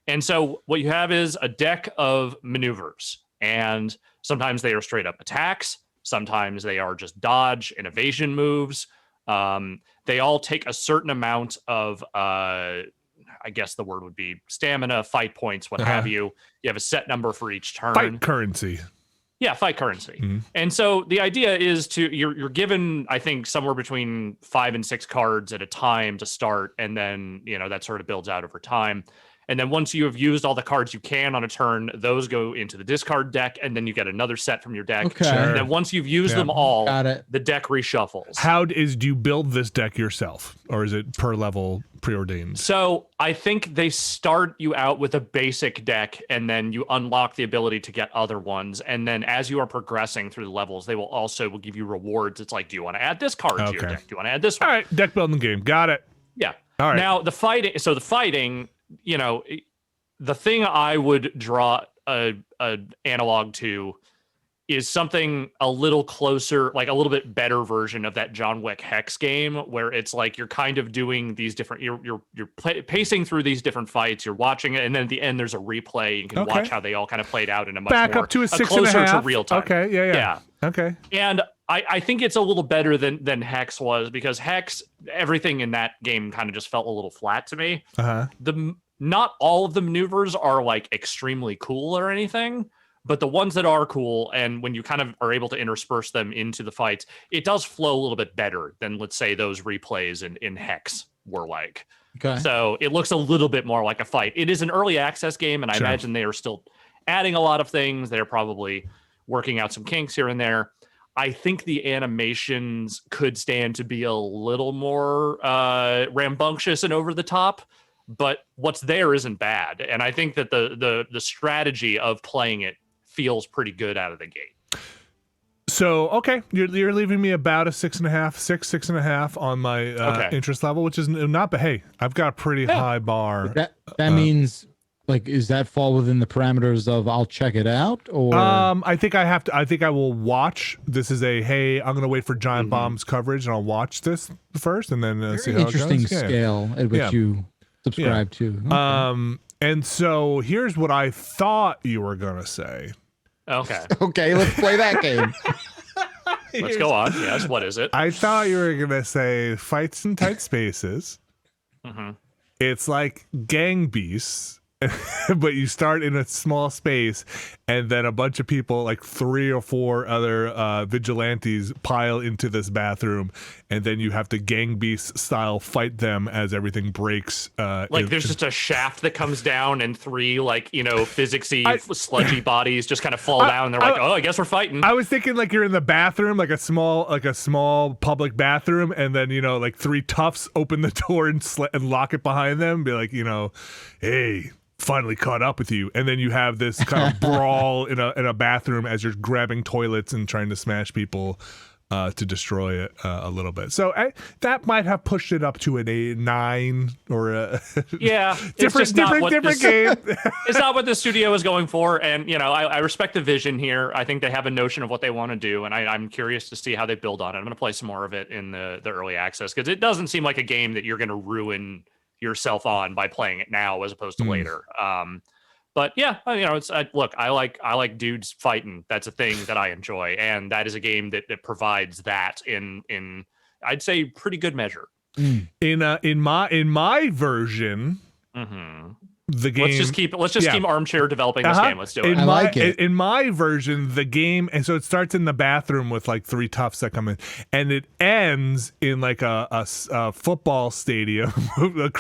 And so what you have is a deck of maneuvers, and sometimes they are straight up attacks. Sometimes they are just dodge and evasion moves. They all take a certain amount of, I guess the word would be stamina, fight points, what have you. You have a set number for each turn. Fight currency. Yeah, fight currency. Mm-hmm. And so the idea is you're given, I think, somewhere between 5 and 6 cards at a time to start, and then that sort of builds out over time. And then once you have used all the cards you can on a turn, those go into the discard deck, and then you get another set from your deck. Okay. And then once you've used them all, the deck reshuffles. Do you build this deck yourself, or is it per level preordained? So I think they start you out with a basic deck, and then you unlock the ability to get other ones. And then as you are progressing through the levels, they will also give you rewards. It's like, do you want to add this card to your deck? Do you want to add this one? All right, deck building game. Got it. Yeah. All right. Now, the fighting, the thing I would draw a analog to is something a little closer, like a little bit better version of that John Wick Hex game, where it's like you're kind of doing these different, you're pacing through these different fights, you're watching it, and then at the end there's a replay. You can watch how they all kind of played out in a much back more, up to a 6.5 closer to real time. Okay, yeah. Okay. And I think it's a little better than Hex was, because Hex, everything in that game kind of just felt a little flat to me. Not all of the maneuvers are like extremely cool or anything, but the ones that are cool, and when you kind of are able to intersperse them into the fights, it does flow a little bit better than, let's say, those replays in Hex were like. Okay. So it looks a little bit more like a fight. It is an early access game, and I imagine they are still adding a lot of things. They're probably working out some kinks here and there. I think the animations could stand to be a little more rambunctious and over the top, but what's there isn't bad. And I think that the strategy of playing it feels pretty good out of the gate. So, okay, you're leaving me about a 6.5 on my interest level, which is not, but hey, I've got a pretty high bar. That means, like, is that fall within the parameters of I'll check it out, or? I think I will watch. This is hey, I'm gonna wait for Giant Bomb's coverage, and I'll watch this first, and then see how it goes. Interesting scale at which you subscribe to. Okay. And so here's what I thought you were gonna say. Okay, let's play that game. Let's go on. Yes, what is it? I thought you were gonna say fights in tight spaces. It's like Gang Beasts. But you start in a small space, and then a bunch of people, like 3 or 4 other vigilantes, pile into this bathroom, and then you have to Gang Beast style fight them as everything breaks. There's just a shaft that comes down, and 3 physicsy sludgy bodies just kind of fall down. And they're I guess we're fighting. I was thinking like you're in the bathroom, like a small public bathroom, and then 3 toughs open the door and lock it behind them, and be like, hey, finally caught up with you, and then you have this kind of brawl in a bathroom as you're grabbing toilets and trying to smash people to destroy it a little bit. So that might have pushed it up to a 9 or a different game. It's not what the studio is going for, and I respect the vision here. I think they have a notion of what they want to do, and I'm curious to see how they build on it. I'm going to play some more of it in the early access, because it doesn't seem like a game that you're going to ruin yourself on by playing it now as opposed to later. But yeah, it's look, I like dudes fighting. That's a thing that I enjoy, and that is a game that provides that in I'd say pretty good measure. In my version, the game. Let's just keep armchair developing this game. Let's do it. I like it. In my version, the game, and so it starts in the bathroom with 3 toughs that come in, and it ends in a football stadium,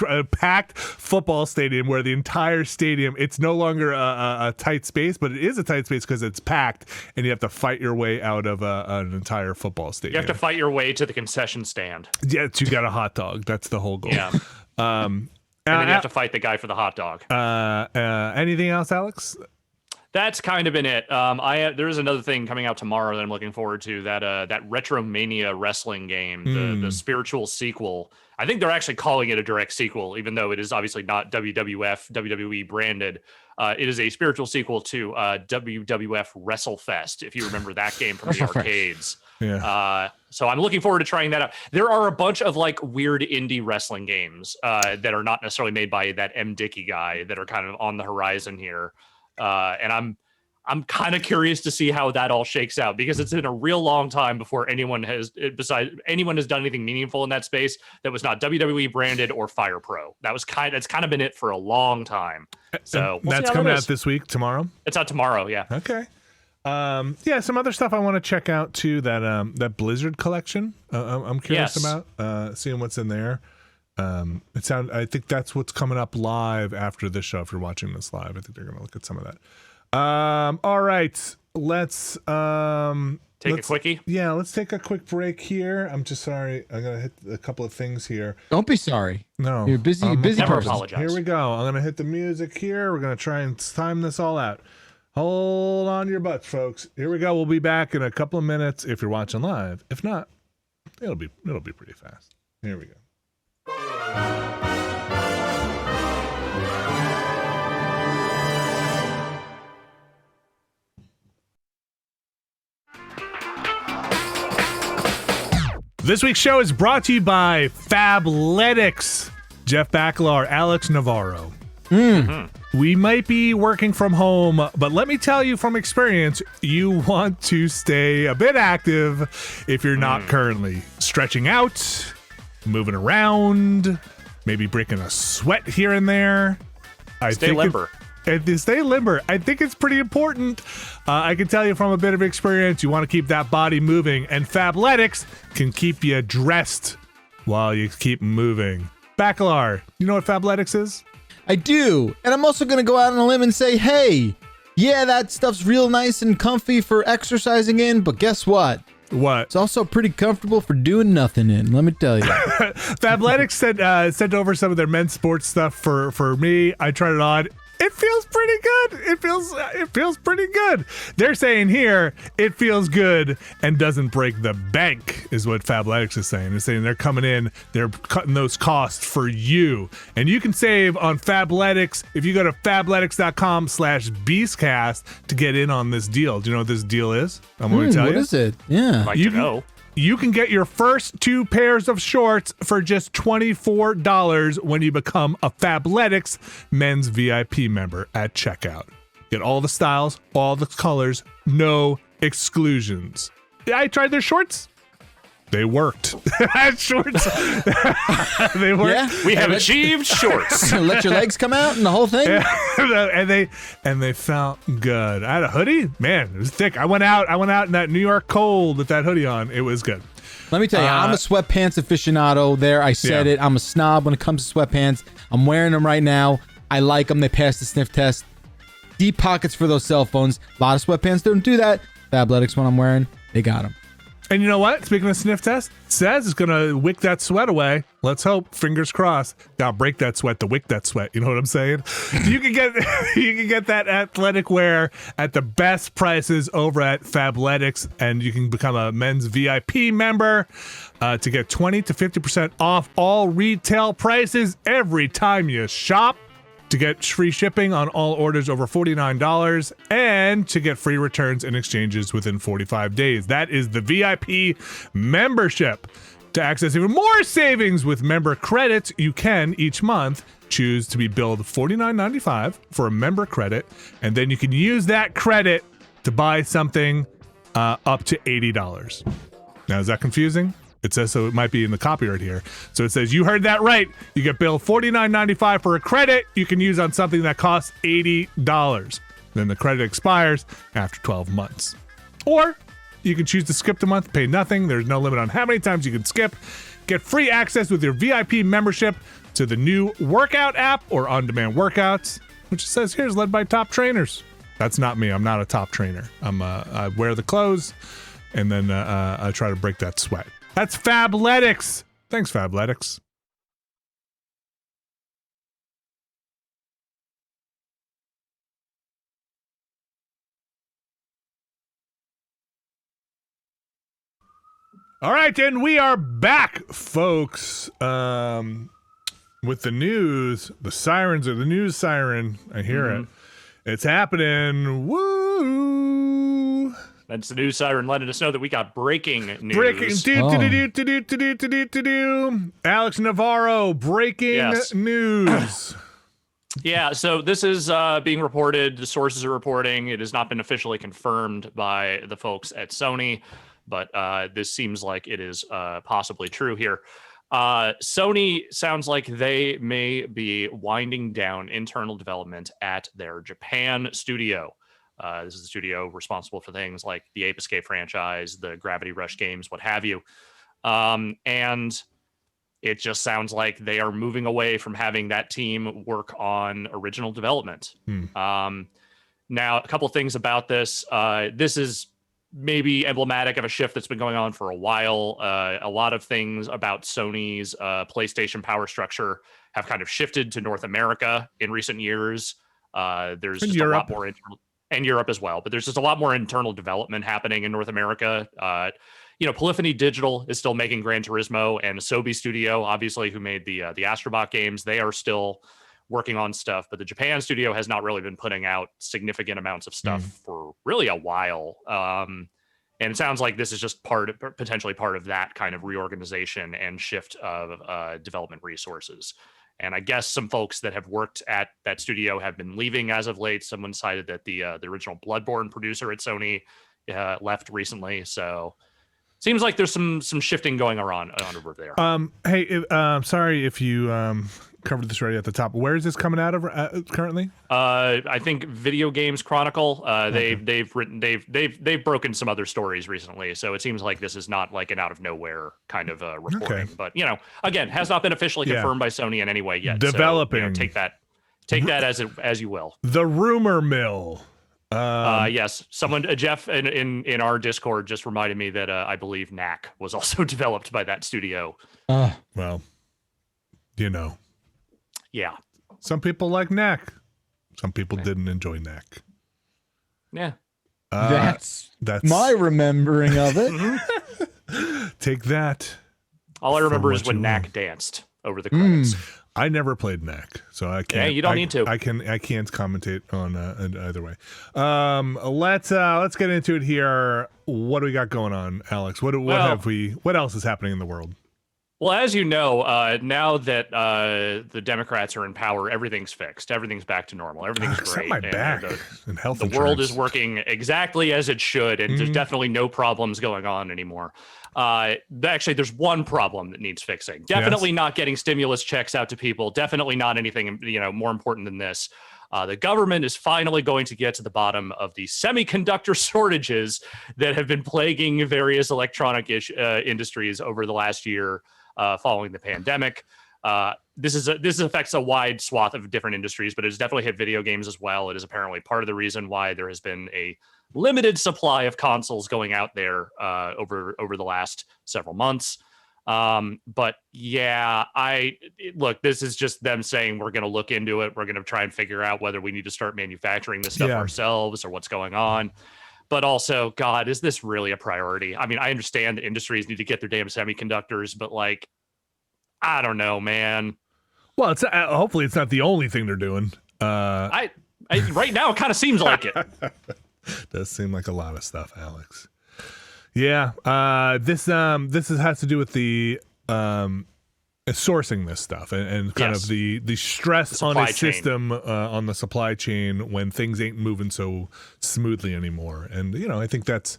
a packed football stadium where the entire stadium, it's no longer a tight space, but it is a tight space because it's packed, and you have to fight your way out of an entire football stadium. You have to fight your way to the concession stand. Yeah, you got a hot dog. That's the whole goal. Yeah. And then you have to fight the guy for the hot dog. Anything else, Alex? That's kind of been it. There is another thing coming out tomorrow that I'm looking forward to. That Retromania wrestling game, the spiritual sequel. I think they're actually calling it a direct sequel, even though it is obviously not WWE branded. It is a spiritual sequel to WWF WrestleFest, if you remember that game from the arcades. Yeah. So I'm looking forward to trying that out. There are a bunch of like weird indie wrestling games that are not necessarily made by that M. Dickey guy that are kind of on the horizon here. And I'm kind of curious to see how that all shakes out, because it's been a real long time before anyone has done anything meaningful in that space that was not WWE branded or Fire Pro. That's kind of been it for a long time. So that's coming out this week, tomorrow. It's out tomorrow. Yeah. Okay. Yeah, some other stuff I want to check out too. That Blizzard collection. I'm curious about seeing what's in there. I think that's what's coming up live after this show. If you're watching this live, I think they're going to look at some of that. All right, let's take a quickie. Yeah, let's take a quick break here. I'm just sorry. I'm going to hit a couple of things here. Don't be sorry. No, you're busy. Busy never person. Apologize. Here we go. I'm going to hit the music here. We're going to try and time this all out. Hold on your butts, folks. Here we go. We'll be back in a couple of minutes if you're watching live. If not, it'll be pretty fast. Here we go. This week's show is brought to you by Fabletics. Jeff Bakalar, Alex Navarro. We might be working from home, but let me tell you from experience, you want to stay a bit active if you're not currently stretching out, moving around, maybe breaking a sweat here and there. Stay limber. Stay limber. I think it's pretty important. I can tell you from a bit of experience, you want to keep that body moving, and Fabletics can keep you dressed while you keep moving. Bakalar, you know what Fabletics is? I do. And I'm also going to go out on a limb and say, hey, yeah, that stuff's real nice and comfy for exercising in, but guess what? What? It's also pretty comfortable for doing nothing in, let me tell you. Fabletics sent over some of their men's sports stuff for me. I tried it on. It feels pretty good. It feels pretty good. They're saying here it feels good and doesn't break the bank, is what Fabletics is saying. They're saying they're coming in, they're cutting those costs for you. And you can save on Fabletics if you go to fabletics.com/Beastcast to get in on this deal. Do you know what this deal is? I'm going to tell you. What is it? Yeah. I'd like to know. You can get your first 2 pairs of shorts for just $24 when you become a Fabletics men's VIP member at checkout. Get all the styles, all the colors, no exclusions. I tried their shorts. They worked. Shorts. They worked. Yeah. We have achieved shorts. Let your legs come out and the whole thing. Yeah. and they felt good. I had a hoodie. Man, it was thick. I went out in that New York cold with that hoodie on. It was good. Let me tell you, I'm a sweatpants aficionado there. I said it. I'm a snob when it comes to sweatpants. I'm wearing them right now. I like them. They pass the sniff test. Deep pockets for those cell phones. A lot of sweatpants don't do that. Fabletics, one I'm wearing, they got them. And you know what? Speaking of sniff test, it says it's going to wick that sweat away. Let's hope. Fingers crossed. Now break that sweat to wick that sweat. You know what I'm saying? You can get that athletic wear at the best prices over at Fabletics, and you can become a men's VIP member to get 20 to 50% off all retail prices every time you shop. To get free shipping on all orders over $49 and to get free returns and exchanges within 45 days. That is the VIP membership. To access even more savings with member credits, you can each month choose to be billed $49.95 for a member credit, and then you can use that credit to buy something up to $80. Now, is that confusing? It says so. It might be in the copyright here. So it says, you heard that right. You get billed $49.95 for a credit you can use on something that costs $80. Then the credit expires after 12 months. Or you can choose to skip the month, pay nothing. There's no limit on how many times you can skip. Get free access with your VIP membership to the new workout app or on-demand workouts, which it says here is led by top trainers. That's not me. I'm not a top trainer. I wear the clothes and then I try to break that sweat. That's Fabletics. Thanks, Fabletics. All right, and we are back, folks. With the news, the sirens or the news siren. I hear it. It's happening. Woo! That's the news siren letting us know that we got breaking news. Alex Navarro, breaking news. Yeah, so this is being reported. The sources are reporting. It has not been officially confirmed by the folks at Sony, but this seems like it is possibly true here. Sony sounds like they may be winding down internal development at their Japan studio. This is the studio responsible for things like the Ape Escape franchise, the Gravity Rush games, what have you. And it just sounds like they are moving away from having that team work on original development. Now, a couple things about this. This is maybe emblematic of a shift that's been going on for a while. A lot of things about Sony's PlayStation power structure have kind of shifted to North America in recent years. There's just a lot more internal, and Europe as well, but there's just a lot more internal development happening in North America. Polyphony Digital is still making Gran Turismo, and Asobi Studio, obviously, who made the Astrobot games, they are still working on stuff, but the Japan studio has not really been putting out significant amounts of stuff for really a while. And it sounds like this is just potentially part of that kind of reorganization and shift of development resources. And I guess some folks that have worked at that studio have been leaving as of late. Someone cited that the original Bloodborne producer at Sony left recently. So seems like there's some shifting going on over there. Hey, sorry if you covered this already at the top. Where is this coming out of currently? I think Video Games Chronicle. They've broken some other stories recently, so it seems like this is not like an out of nowhere kind of reporting. Okay. But again, has not been officially confirmed by Sony in any way yet. Developing. So, take that as you will. The rumor mill. Yes, someone Jeff in our Discord just reminded me that I believe Knack was also developed by that studio. Well, yeah. Some people like Knack. Some people didn't enjoy Knack. Yeah. That's my remembering of it. Take that. All I remember is when Knack danced over the credits. I never played Knack, so I can't. Yeah, you don't need to. I can't commentate on either way. Let's get into it here. What do we got going on, Alex? What else is happening in the world? Well, as you know, now that the Democrats are in power, everything's fixed. Everything's back to normal. Everything's great. My back and health insurance. The world is working exactly as it should, and there's definitely no problems going on anymore. Actually, there's one problem that needs fixing. Definitely not getting stimulus checks out to people. Definitely not anything more important than this. The government is finally going to get to the bottom of the semiconductor shortages that have been plaguing various electronic industries over the last year. Following the pandemic, this affects a wide swath of different industries, but it has definitely hit video games as well. It is apparently part of the reason why there has been a limited supply of consoles going out there over the last several months. But yeah, look, this is just them saying we're going to look into it. We're going to try and figure out whether we need to start manufacturing this stuff ourselves or what's going on. But also, God, is this really a priority? I mean, I understand that industries need to get their damn semiconductors, but I don't know, man. Well, it's hopefully it's not the only thing they're doing. Right now, it kind of seems like it. Does seem like a lot of stuff, Alex. Yeah, this has to do with the sourcing this stuff and kind of the stress on a system on the supply chain when things ain't moving so smoothly anymore. And I think that's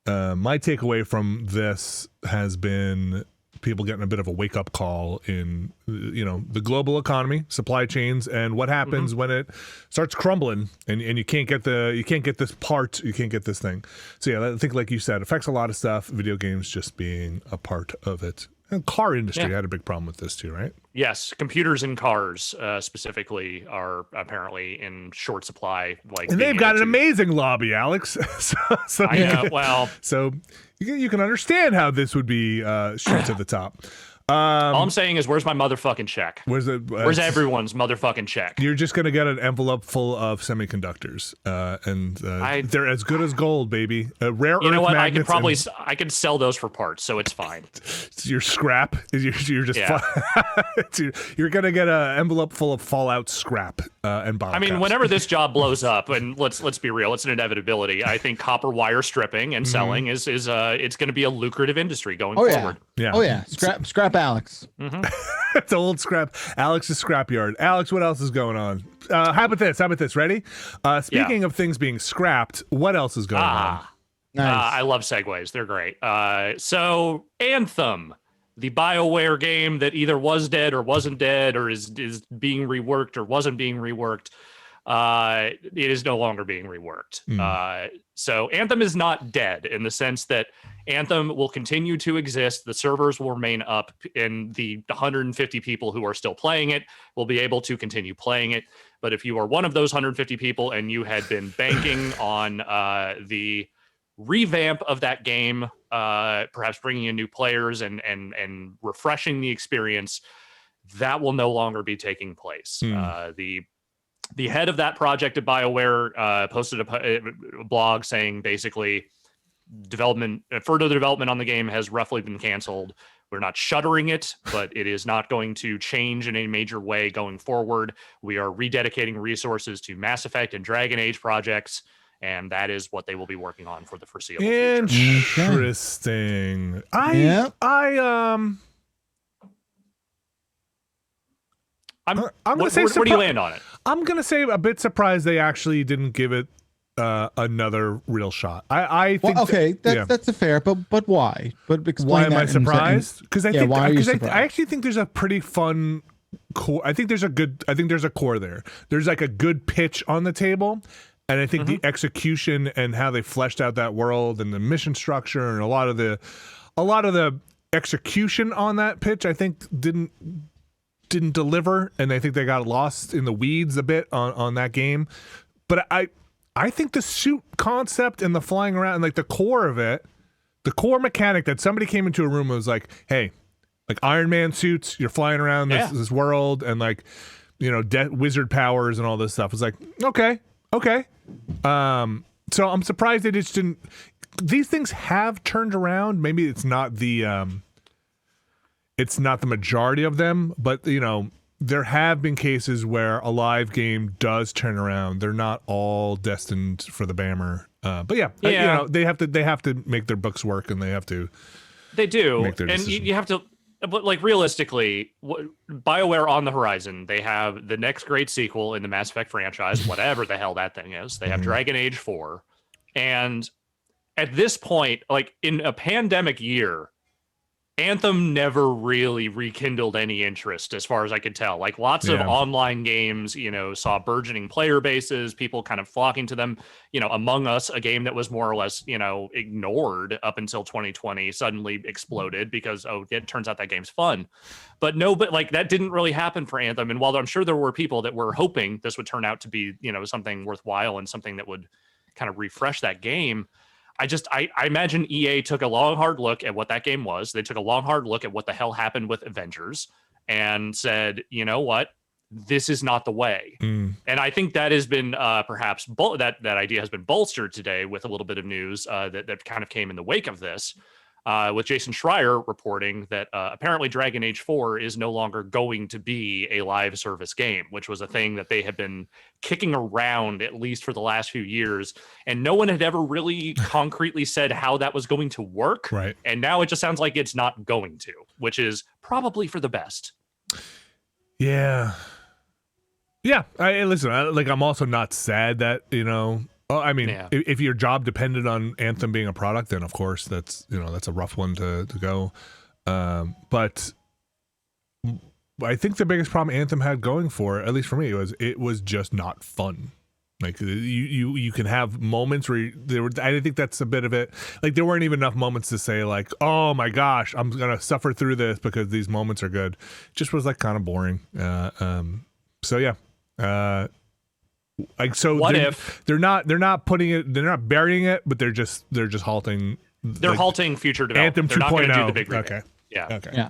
my takeaway from this has been people getting a bit of a wake up call in the global economy, supply chains, and what happens when it starts crumbling and you can't get this part, you can't get this thing. So yeah, I think like you said, affects a lot of stuff. Video games just being a part of it. And car industry had a big problem with this too, right? Yes, computers and cars specifically are apparently in short supply. And they've got an amazing lobby, Alex. I know. Well, so you can understand how this would be shot to the top. All I'm saying is, where's my motherfucking check? Where's everyone's motherfucking check? You're just gonna get an envelope full of semiconductors, and they're as good as gold, baby. Rare earth magnets. I can sell those for parts, so it's fine. Your scrap. You're just you're gonna get an envelope full of Fallout scrap and bottle caps. Whenever this job blows up, and let's be real, it's an inevitability. I think copper wire stripping and selling is it's going to be a lucrative industry going forward. Yeah. Oh yeah. Scrap Alex. It's old scrap. Alex's scrapyard. Alex, what else is going on? How about this? Ready? Speaking of things being scrapped, what else is going on? Nice. I love segues. They're great. So Anthem, the BioWare game that either was dead or wasn't dead, or is being reworked or wasn't being reworked. It is no longer being reworked. So Anthem is not dead in the sense that Anthem will continue to exist. The servers will remain up, and the 150 people who are still playing it will be able to continue playing it. But if you are one of those 150 people and you had been banking on the revamp of that game, perhaps bringing in new players and refreshing the experience, that will no longer be taking place. The head of that project at BioWare posted a blog saying basically further development on the game has roughly been canceled. We're not shuttering it, but it is not going to change in a major way going forward. We are rededicating resources to Mass Effect and Dragon Age projects, and that is what they will be working on for the foreseeable future. Interesting. Where do you land on it? I'm gonna say a bit surprised they actually didn't give it another real shot. I think that's a fair, but why? But explain why am I surprised? Because I actually think there's a pretty fun core. I think there's a core there. There's like a good pitch on the table, and I think the execution and how they fleshed out that world and the mission structure and a lot of the execution on that pitch, I think didn't deliver, and I think they got lost in the weeds a bit on that game. But I think the suit concept and the flying around and like the core of it, the core mechanic that somebody came into a room and was like, hey, like Iron Man suits, you're flying around this world, and like, wizard powers and all this stuff. It's like, okay. So I'm surprised they just didn't. These things have turned around. Maybe it's not the majority of them, but there have been cases where a live game does turn around. They're not all destined for the Bammer. But they have to make their books work, and they do make their decisions. And you have to, but like realistically, BioWare on the horizon, they have the next great sequel in the Mass Effect franchise, whatever the hell that thing is. They have Dragon Age 4. And at this point, like in a pandemic year, Anthem never really rekindled any interest as far as I could tell. Like lots of online games, saw burgeoning player bases, people kind of flocking to them. Among Us, a game that was more or less, ignored up until 2020, suddenly exploded because, it turns out that game's fun. But that didn't really happen for Anthem. And while I'm sure there were people that were hoping this would turn out to be, something worthwhile and something that would kind of refresh that game, I imagine EA took a long, hard look at what that game was. They took a long, hard look at what the hell happened with Avengers and said, you know what? This is not the way. And I think that has been perhaps that idea has been bolstered today with a little bit of news that kind of came in the wake of this. With Jason Schreier reporting that apparently Dragon Age 4 is no longer going to be a live service game, which was a thing that they had been kicking around at least for the last few years. And no one had ever really concretely said how that was going to work. Right. And now it just sounds like it's not going to, which is probably for the best. Yeah. Yeah. I'm also not sad that, if your job depended on Anthem being a product, then of course that's a rough one to go. But I think the biggest problem Anthem had going for it, at least for me, it was just not fun. Like you can have moments where I think that's a bit of it. Like there weren't even enough moments to say like, oh my gosh, I'm gonna suffer through this because these moments are good. It just was like kind of boring. So yeah. They're not putting it, they're not burying it, but they're just halting. They're halting future development. Anthem 2.0. They're not going to do the big remake. Okay. Yeah. Okay. Yeah.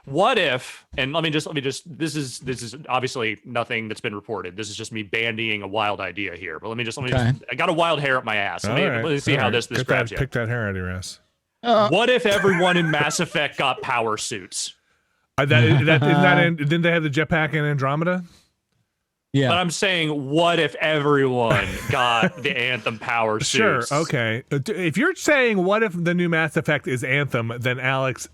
What if, and let me just, this is obviously nothing that's been reported. This is just me bandying a wild idea here. But let me just, I got a wild hair up my ass. Let me see how this grabs you. Pick that hair out of your ass. What if everyone in Mass Effect got power suits? Didn't they have the jetpack in Andromeda? Yeah. But I'm saying, what if everyone got the Anthem power suits? Sure, okay. If you're saying what if the new Mass Effect is Anthem, then Alex,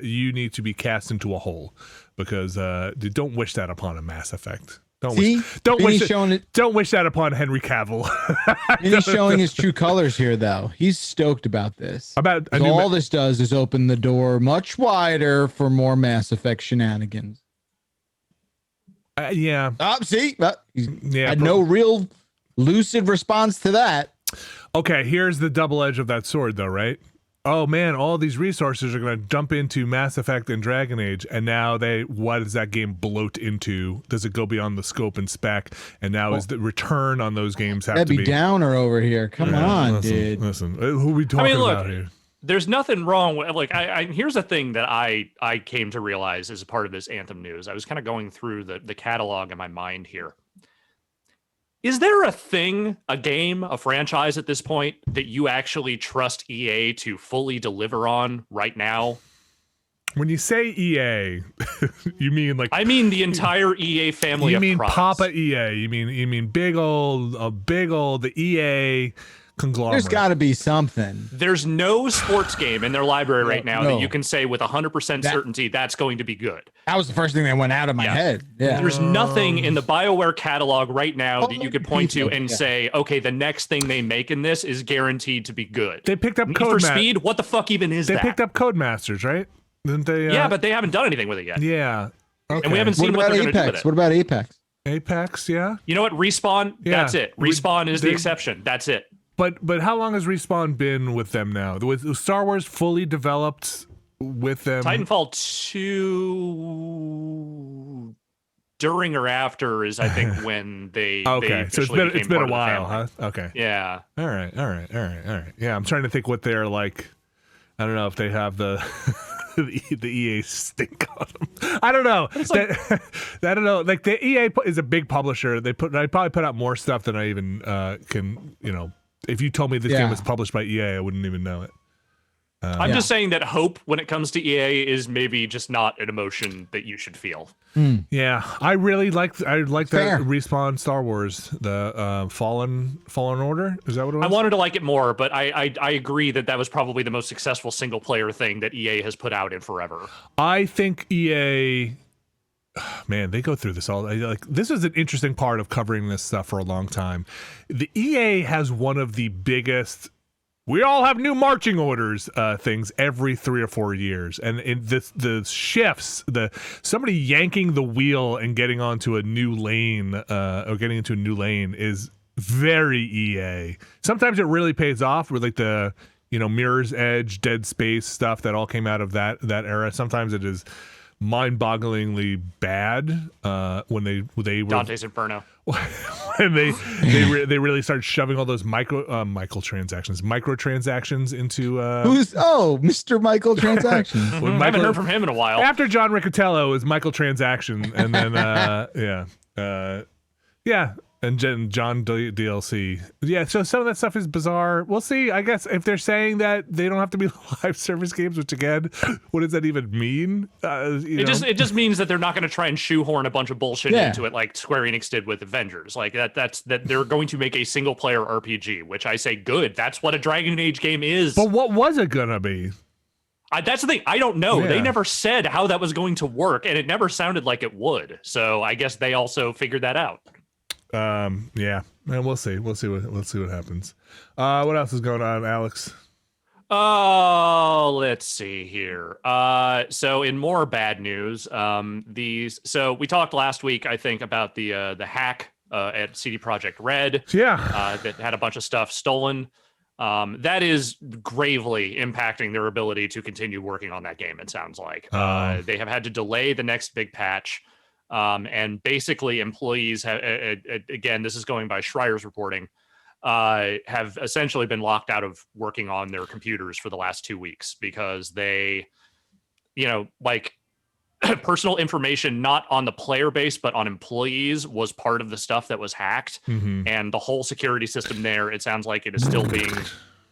you need to be cast into a hole because don't wish that upon a Mass Effect. Don't wish that upon Henry Cavill. He's showing his true colors here, though. He's stoked about this. All this does is open the door much wider for more Mass Effect shenanigans. Yeah. Had no real lucid response to that. Okay, here's the double edge of that sword, though, right? Oh man, all these resources are going to dump into Mass Effect and Dragon Age, and now what does that game bloat into? Does it go beyond the scope and spec? And now is the return on those games have to be Downer over here? Come on, dude. Listen, who are we talking about here? There's nothing wrong with here's the thing that I came to realize as a part of this Anthem news. I was kind of going through the catalog in my mind here. Is there a game, a franchise at this point that you actually trust EA to fully deliver on right now? When you say EA, you mean I mean the entire EA family of products. You mean Papa EA. You mean big old the EA conglomerate. There's got to be something. There's no sports game in their library right now that you can say with 100% certainty that's going to be good. That was the first thing that went out of my head. Yeah. There's nothing in the BioWare catalog right now that you could point to and say, okay, the next thing they make in this is guaranteed to be good. They picked up Need for Speed. What the fuck even is that? They picked up Codemasters, right? Didn't they? Yeah, but they haven't done anything with it yet. Yeah. Okay. And we haven't seen what they're going to do with it. What about Apex? Apex, yeah. You know what? Respawn, that's it. Respawn is the exception. That's it. But how long has Respawn been with them now? Was Star Wars fully developed with them? Titanfall 2 during or after is, I think, when they okay. So it's been a while, huh? Okay. Yeah. All right. Yeah, I'm trying to think what they're like. I don't know if they have the the EA stink on them. I don't know. I don't know. Like the EA is a big publisher. They probably put out more stuff than I even can. If you told me this game was published by EA, I wouldn't even know it. I'm just saying that hope when it comes to EA is maybe just not an emotion that you should feel. Yeah, I really like that Respawn Star Wars, the Fallen Order. Is that what it was? I wanted to like it more, but I agree that was probably the most successful single player thing that EA has put out in forever. I think EA. Man, they go through this all. This is an interesting part of covering this stuff for a long time. The EA has one of the biggest. We all have new marching orders things every 3 or 4 years, and the shifts, somebody yanking the wheel and getting onto a new lane or getting into a new lane is very EA. Sometimes it really pays off with like the Mirror's Edge, Dead Space stuff that all came out of that era. Sometimes it is mind-bogglingly bad when they were Dante's Inferno. When they really started shoving all those microtransactions into who's Mr. Michael Transactions. I haven't heard from him in a while. After John Riccatello is Michael Transaction, and then and John DLC. Yeah, so some of that stuff is bizarre. We'll see. I guess if they're saying that they don't have to be live service games, which again, what does that even mean? It just means that they're not going to try and shoehorn a bunch of bullshit into it like Square Enix did with Avengers. Like that's they're going to make a single player RPG, which I say good. That's what a Dragon Age game is. But what was it gonna be? That's the thing. I don't know. Yeah. They never said how that was going to work, and it never sounded like it would. So I guess they also figured that out. Yeah, and we'll see what happens. What else is going on, Alex? Oh, let's see here. So in more bad news, so we talked last week, I think, about the hack at CD Projekt Red. Yeah. That had a bunch of stuff stolen. That is gravely impacting their ability to continue working on that game, it sounds like. They have had to delay the next big patch. And basically employees have, again, this is going by Schreier's reporting, have essentially been locked out of working on their computers for the last 2 weeks because they, personal information not on the player base but on employees was part of the stuff that was hacked, and the whole security system there, it sounds like it is still being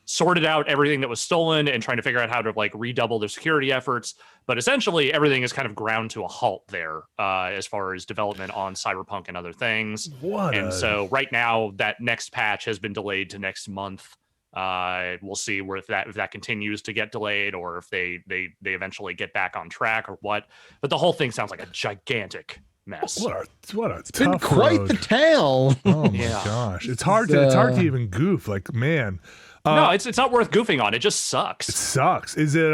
sorted out, everything that was stolen, and trying to figure out how to like redouble their security efforts. But essentially everything is kind of ground to a halt there as far as development on Cyberpunk and other things. So right now that next patch has been delayed to next month. We'll see where if that continues to get delayed, or if they eventually get back on track or what. But the whole thing sounds like a gigantic mess. What a it's been tough quite road. the tale. Oh my gosh, it's hard to even goof. Like, man, no, it's not worth goofing on. It just sucks. It sucks. Is it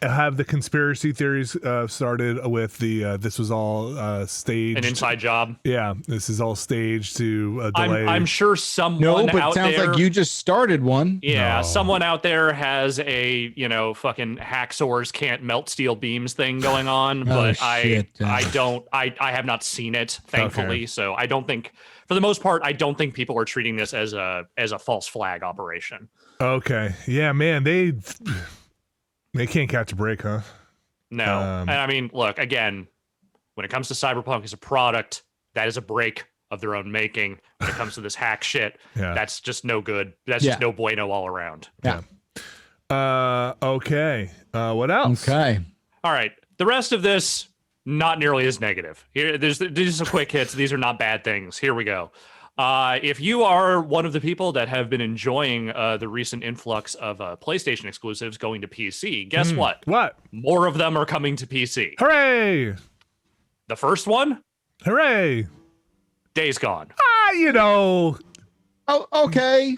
have the conspiracy theories started with the this was all staged, an inside job? Yeah, this is all staged to delay. I'm sure someone no, but out it sounds there, like you just started one. Yeah, No. someone out there has a fucking hacksaws can't melt steel beams thing going on, but I have not seen it, thankfully. Okay. So I don't think, for the most part, I don't think people are treating this as a false flag operation. Okay, yeah, man, they can't catch a break, huh? No. And I mean, look, again, when it comes to Cyberpunk as a product, that is a break of their own making. When it comes to this hack shit, that's just no good. That's just no bueno all around. Yeah. Okay. What else? Okay. All right. The rest of this, not nearly as negative. Here, these are some quick hits. These are not bad things. Here we go. If you are one of the people that have been enjoying the recent influx of PlayStation exclusives going to PC, guess what? What? More of them are coming to PC. Hooray! The first one? Hooray! Days Gone. Oh, okay.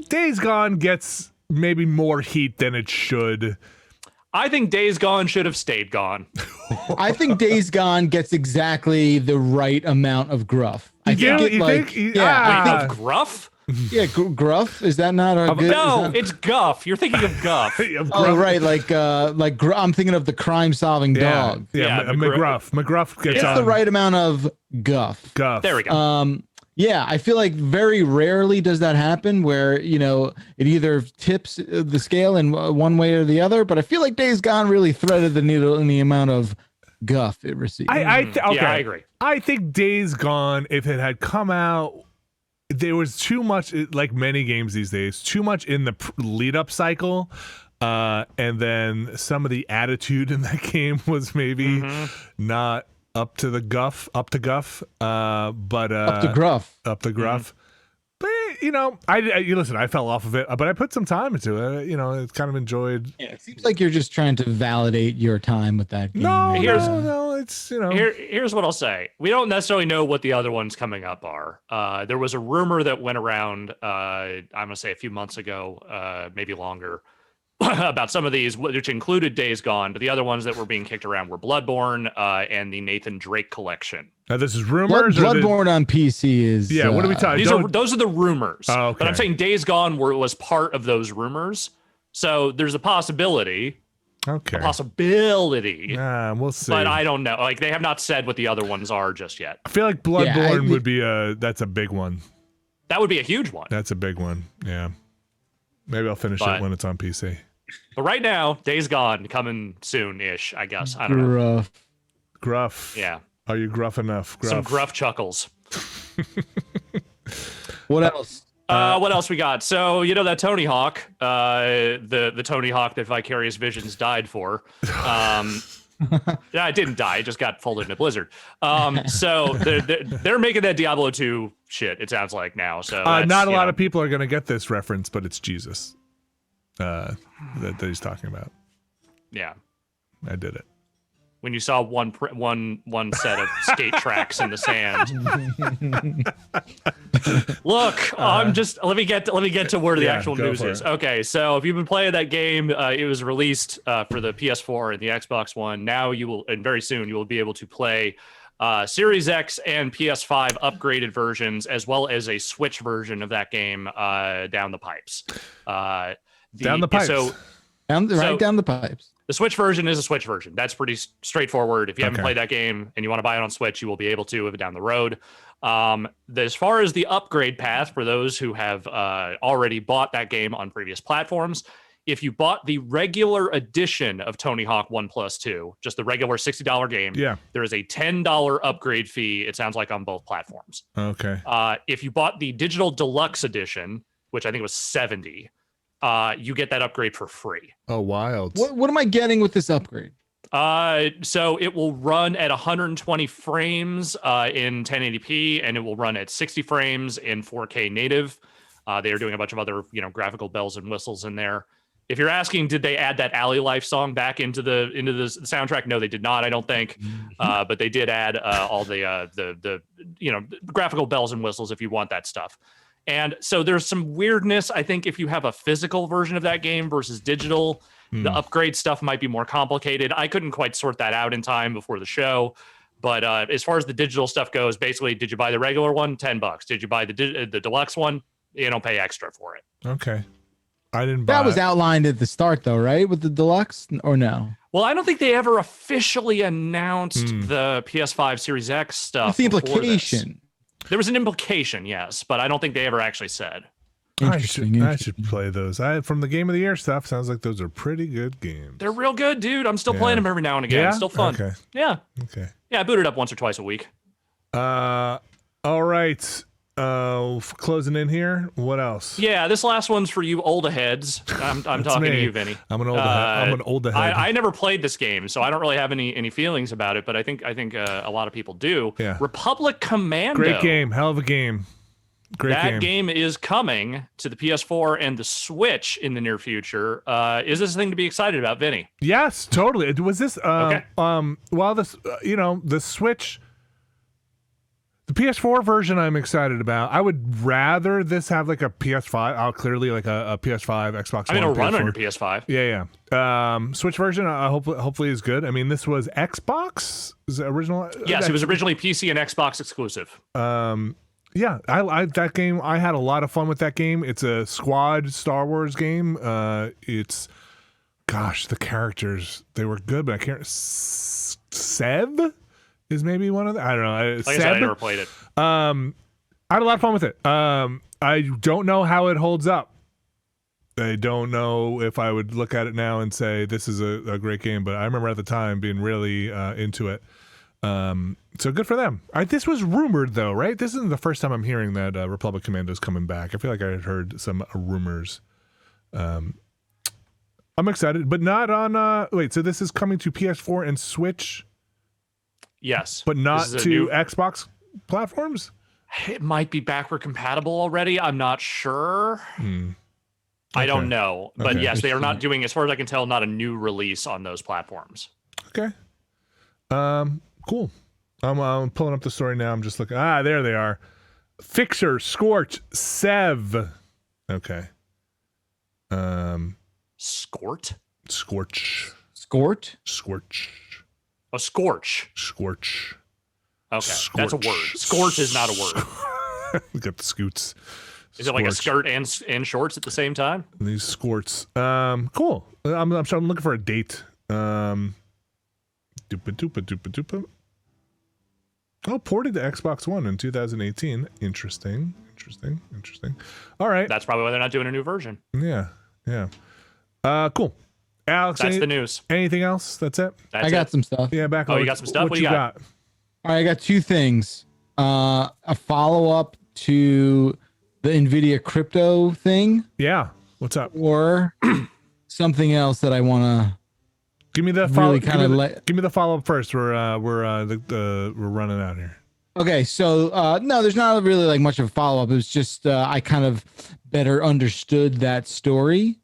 Days Gone gets maybe more heat than it should. I think Days Gone should have stayed gone. I think Days Gone gets exactly the right amount of gruff. I think gruff? Yeah, gruff. Is that not a good? No, it's guff. You're thinking of guff. Oh, right. I'm thinking of the crime-solving dog. Yeah, McGruff. McGruff gets it's the right amount of guff. There we go. Yeah, I feel like very rarely does that happen where, it either tips the scale in one way or the other, but I feel like Days Gone really threaded the needle in the amount of guff it received. I agree. I think Days Gone, if it had come out, there was too much, like many games these days, too much in the lead-up cycle, and then some of the attitude in that game was maybe not up to gruff. But up to gruff. But listen, I fell off of it, but I put some time into it. It's kind of enjoyed. Yeah, it seems like you're just trying to validate your time with that game. No, it's Here's what I'll say. We don't necessarily know what the other ones coming up are. There was a rumor that went around, I'm gonna say a few months ago, maybe longer, about some of these, which included Days Gone, but the other ones that were being kicked around were Bloodborne and the Nathan Drake collection. Now, this is rumors. Bloodborne on PC is. Yeah, what are we talking? Those are the rumors. Oh, okay. But I'm saying Days Gone was part of those rumors, so there's a possibility. Okay. A possibility. We'll see. But I don't know. Like, they have not said what the other ones are just yet. I feel like Bloodborne would be that's a big one. That would be a huge one. That's a big one. Yeah. Maybe I'll finish it when it's on PC. But right now, Days Gone coming soon-ish, I guess. I don't know. Gruff. Yeah. Are you gruff enough? Gruff. Some gruff chuckles. What else? What else we got? So, that Tony Hawk, the Tony Hawk that Vicarious Visions died for. Yeah, it didn't die. It just got folded in a blizzard. So they're making that Diablo 2 shit, it sounds like now. So not a lot of people are going to get this reference, but it's Jesus that he's talking about. Yeah. I did it. When you saw one set of skate tracks in the sand. Look, let me get to where the actual news is. Okay, so if you've been playing that game, it was released for the PS4 and the Xbox One. Now and very soon you will be able to play Series X and PS5 upgraded versions, as well as a Switch version of that game down the pipes. Down the pipes. Down the pipes. The Switch version is a Switch version. That's pretty straightforward. If you haven't played that game and you want to buy it on Switch, you will be able to down the road. As far as the upgrade path for those who have already bought that game on previous platforms, If you bought the regular edition of Tony Hawk 1+2, just the regular $60 game, there is a $10 upgrade fee, it sounds like, on both platforms. Okay. If you bought the digital deluxe edition, which I think was $70, you get that upgrade for free. Oh, wild. What am I getting with this upgrade? So it will run at 120 frames in 1080p, and it will run at 60 frames in 4K native. They are doing a bunch of other, graphical bells and whistles in there. If you're asking, did they add that Alley Life song back into the soundtrack? No, they did not, I don't think. But they did add all the graphical bells and whistles if you want that stuff. And so there's some weirdness, I think, if you have a physical version of that game versus digital. The upgrade stuff might be more complicated. I couldn't quite sort that out in time before the show. But as far as the digital stuff goes, basically, did you buy the regular one? $10. Did you buy the deluxe one? You don't pay extra for it. Okay. I didn't buy that was outlined at the start, though, right? With the deluxe, or no? Well, I don't think they ever officially announced the PS5 Series X stuff. What's the implication? There was an implication, yes, but I don't think they ever actually said. I should play those. From the Game of the Year stuff, sounds like those are pretty good games. They're real good, dude. I'm still playing them every now and again. Yeah? Still fun. Okay. Yeah. Okay. Yeah, I boot it up once or twice a week. All right. Closing in here. What else? Yeah, this last one's for you olda heads. I'm talking to you, Vinny. I'm an olda head. I never played this game, so I don't really have any feelings about it. But I think a lot of people do. Yeah. Republic Commando. Great game. Hell of a game. That game is coming to the PS4 and the Switch in the near future. Is this a thing to be excited about, Vinny? Yes, totally. Was this okay? Well, this the Switch, the PS4 version, I'm excited about. I would rather this have like a PS5. Clearly like a PS5, Xbox. I mean, it'll run on your PS5. Yeah. Switch version, hopefully is good. I mean, this was Xbox. Is it original? Yes, it was originally PC and Xbox exclusive. Yeah, I that game. I had a lot of fun with that game. It's a squad Star Wars game. The characters, they were good, but I can't. Seb is maybe one of them. I don't know. Like I said, I never played it. I had a lot of fun with it. I don't know how it holds up. I don't know if I would look at it now and say this is a great game, but I remember at the time being really into it. So good for them. This was rumored though, right? This isn't the first time I'm hearing that Republic Commando's coming back. I feel like I had heard some rumors. I'm excited, but not on. Wait, so this is coming to PS4 and Switch? Yes, but not to Xbox platforms. It might be backward compatible already. I'm not sure. Okay. I don't know, but yes, they are not doing, as far as I can tell, not a new release on those platforms. Okay. Cool. I'm pulling up the story now. I'm just looking. There they are. Fixer, Scorch, Sev. Okay. Scorch. Oh, Scorch. Scorch. Okay, Scorch. That's a word. Scorch is not a word. We got the scoots. Is it like a skirt and shorts at the same time? These squirts. Cool. I'm looking for a date. Dupa. Oh, ported to Xbox One in 2018. Interesting. All right. That's probably why they're not doing a new version. Yeah. Cool. Alex, that's the news. Anything else? That's it? I got some stuff. Yeah, back. Oh, you got some stuff? What you got? All right, I got two things. A follow-up to the NVIDIA crypto thing. Yeah. What's up? Or something else that I want to give me the follow. Give me the follow-up first. We're running out here. Okay, so no, there's not really like much of a follow-up. It was just I kind of better understood that story.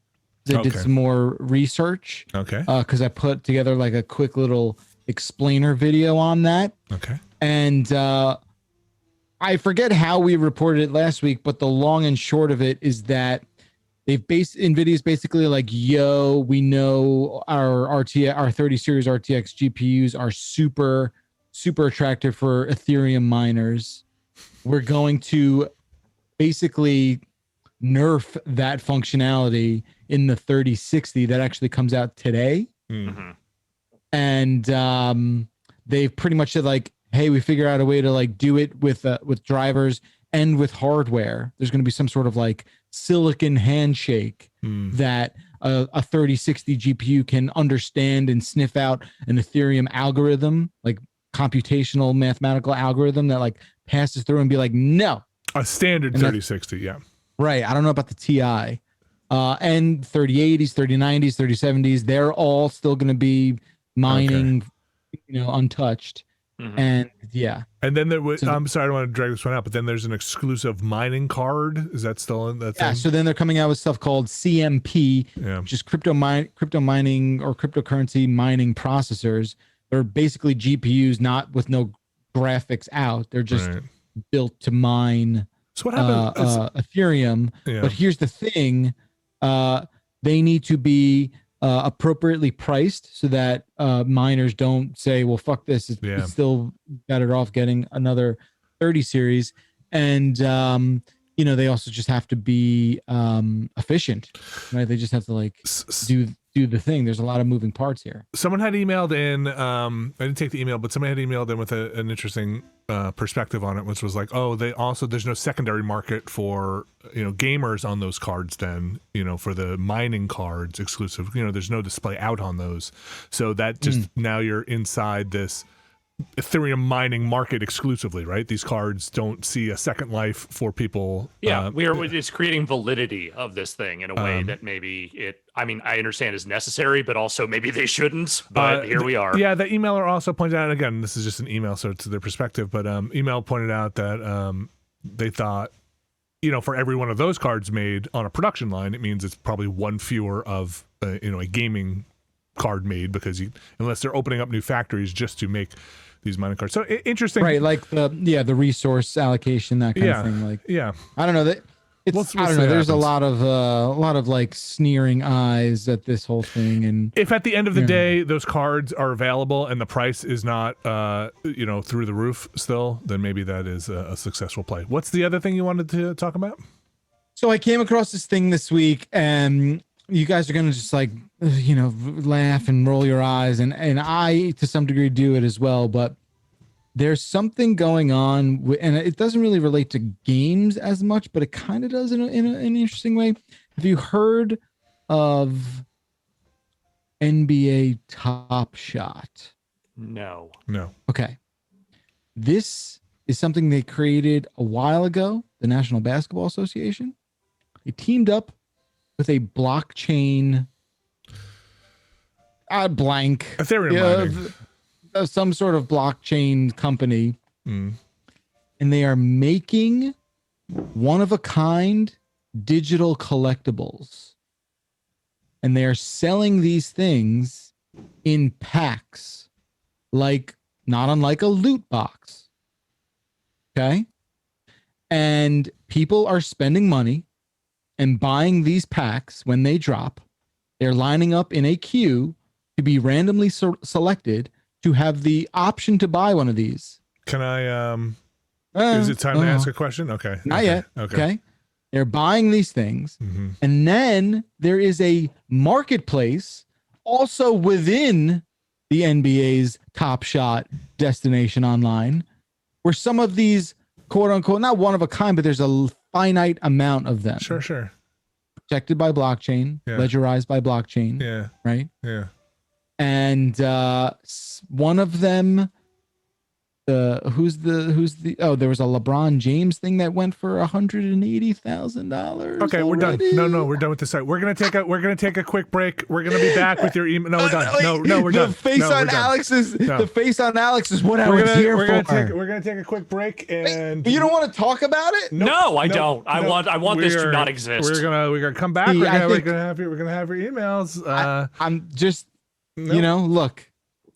I did some more research. Okay. Because I put together like a quick little explainer video on that. Okay. And I forget how we reported it last week, but the long and short of it is that NVIDIA's basically like, yo, we know our 30 series RTX GPUs are super, super attractive for Ethereum miners. We're going to basically nerf that functionality in the 3060 that actually comes out today. Mm-hmm. And they've pretty much said like, hey, we figured out a way to like do it with drivers and with hardware. There's going to be some sort of like silicon handshake that a 3060 GPU can understand and sniff out an Ethereum algorithm, like computational mathematical algorithm that like passes through and be like, no. A standard 3060, yeah. Right. I don't know about the TI. And 3080s, 3090s, 3070s, they're all still going to be mining, untouched. Mm-hmm. And yeah. And then there was, I'm sorry, I don't want to drag this one out, but then there's an exclusive mining card. Is that still in that thing? Yeah. So then they're coming out with stuff called CMP, which is crypto mining or cryptocurrency mining processors. They're basically GPUs, not with no graphics out. They're just built to mine so what happened Ethereum. Yeah. But here's the thing. They need to be appropriately priced so that miners don't say, well, fuck this. It's still better off getting another 30 series. And, they also just have to be efficient, right? They just have to like do the thing. There's a lot of moving parts here. Someone had emailed in, I didn't take the email, but somebody had emailed in with an interesting perspective on it, which was like, there's no secondary market for, gamers on those cards then, for the mining cards exclusive, there's no display out on those. So that just now you're inside this Ethereum mining market exclusively, right? These cards don't see a second life for people. Yeah, it's creating validity of this thing in a way that maybe I understand is necessary, but also maybe they shouldn't, but here we are. Yeah, the emailer also pointed out, again, this is just an email, so it's their perspective, but email pointed out that they thought, for every one of those cards made on a production line, it means it's probably one fewer of, a gaming card made because unless they're opening up new factories just to make these mining cards. So interesting, right? Like the resource allocation, that kind of thing. Like, I don't know that. I don't know. There's a lot of like sneering eyes at this whole thing, and if at the end of the day those cards are available and the price is not through the roof still, then maybe that is a successful play. What's the other thing you wanted to talk about? So I came across this thing this week, and you guys are gonna just like laugh and roll your eyes, and I to some degree do it as well, but there's something going on and it doesn't really relate to games as much, but it kind of does in an interesting way. Have you heard of NBA Top Shot? No. Okay. This is something they created a while ago, the National Basketball Association. They teamed up with a blockchain blank Ethereum mining. Some sort of blockchain company, and they are making one-of-a-kind digital collectibles, and they are selling these things in packs, like not unlike a loot box. Okay, and people are spending money and buying these packs when they drop. They're lining up in a queue to be randomly selected to have the option to buy one of these. Can I, is it time to ask a question? Okay. Not yet. Okay. They're buying these things. Mm-hmm. And then there is a marketplace also within the NBA's Top Shot destination online where some of these quote unquote, not one of a kind, but there's a finite amount of them. Sure. Protected by blockchain, ledgerized by blockchain. Yeah. Right? Yeah. And one of them, there was a LeBron James thing that went for $180,000. Okay, we're done. No, we're done with this site. We're gonna take a quick break. We're gonna be back with your email. No, we're done. No, we're done. The face on Alex is what I was here for. We're gonna take a quick break, and you don't want to talk about it? No, I don't. I want this to not exist. We're gonna come back. We're gonna have your emails. I'm just. Nope. Look.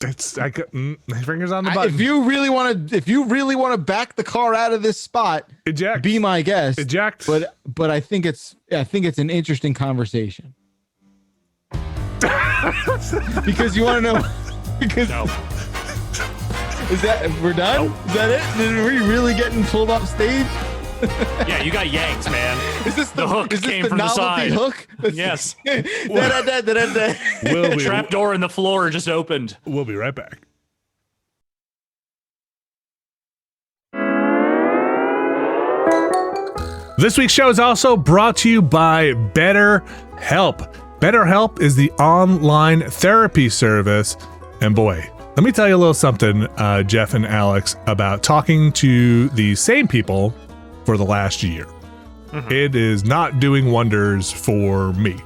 Fingers on the button. If you really want to back the car out of this spot, eject. Be my guest. Eject. But I think it's an interesting conversation. Because you want to know. Because no. Is that we're done? Nope. Is that it? Are we really getting pulled off stage? Yeah, you got yanked, man. Is this the hook? Came from the side. Hook? Yes. Trap door in the floor just opened. We'll be right back. This week's show is also brought to you by BetterHelp. BetterHelp is the online therapy service. And boy, let me tell you a little something, Jeff and Alex, about talking to the same people for the last year. Mm-hmm. It is not doing wonders for me.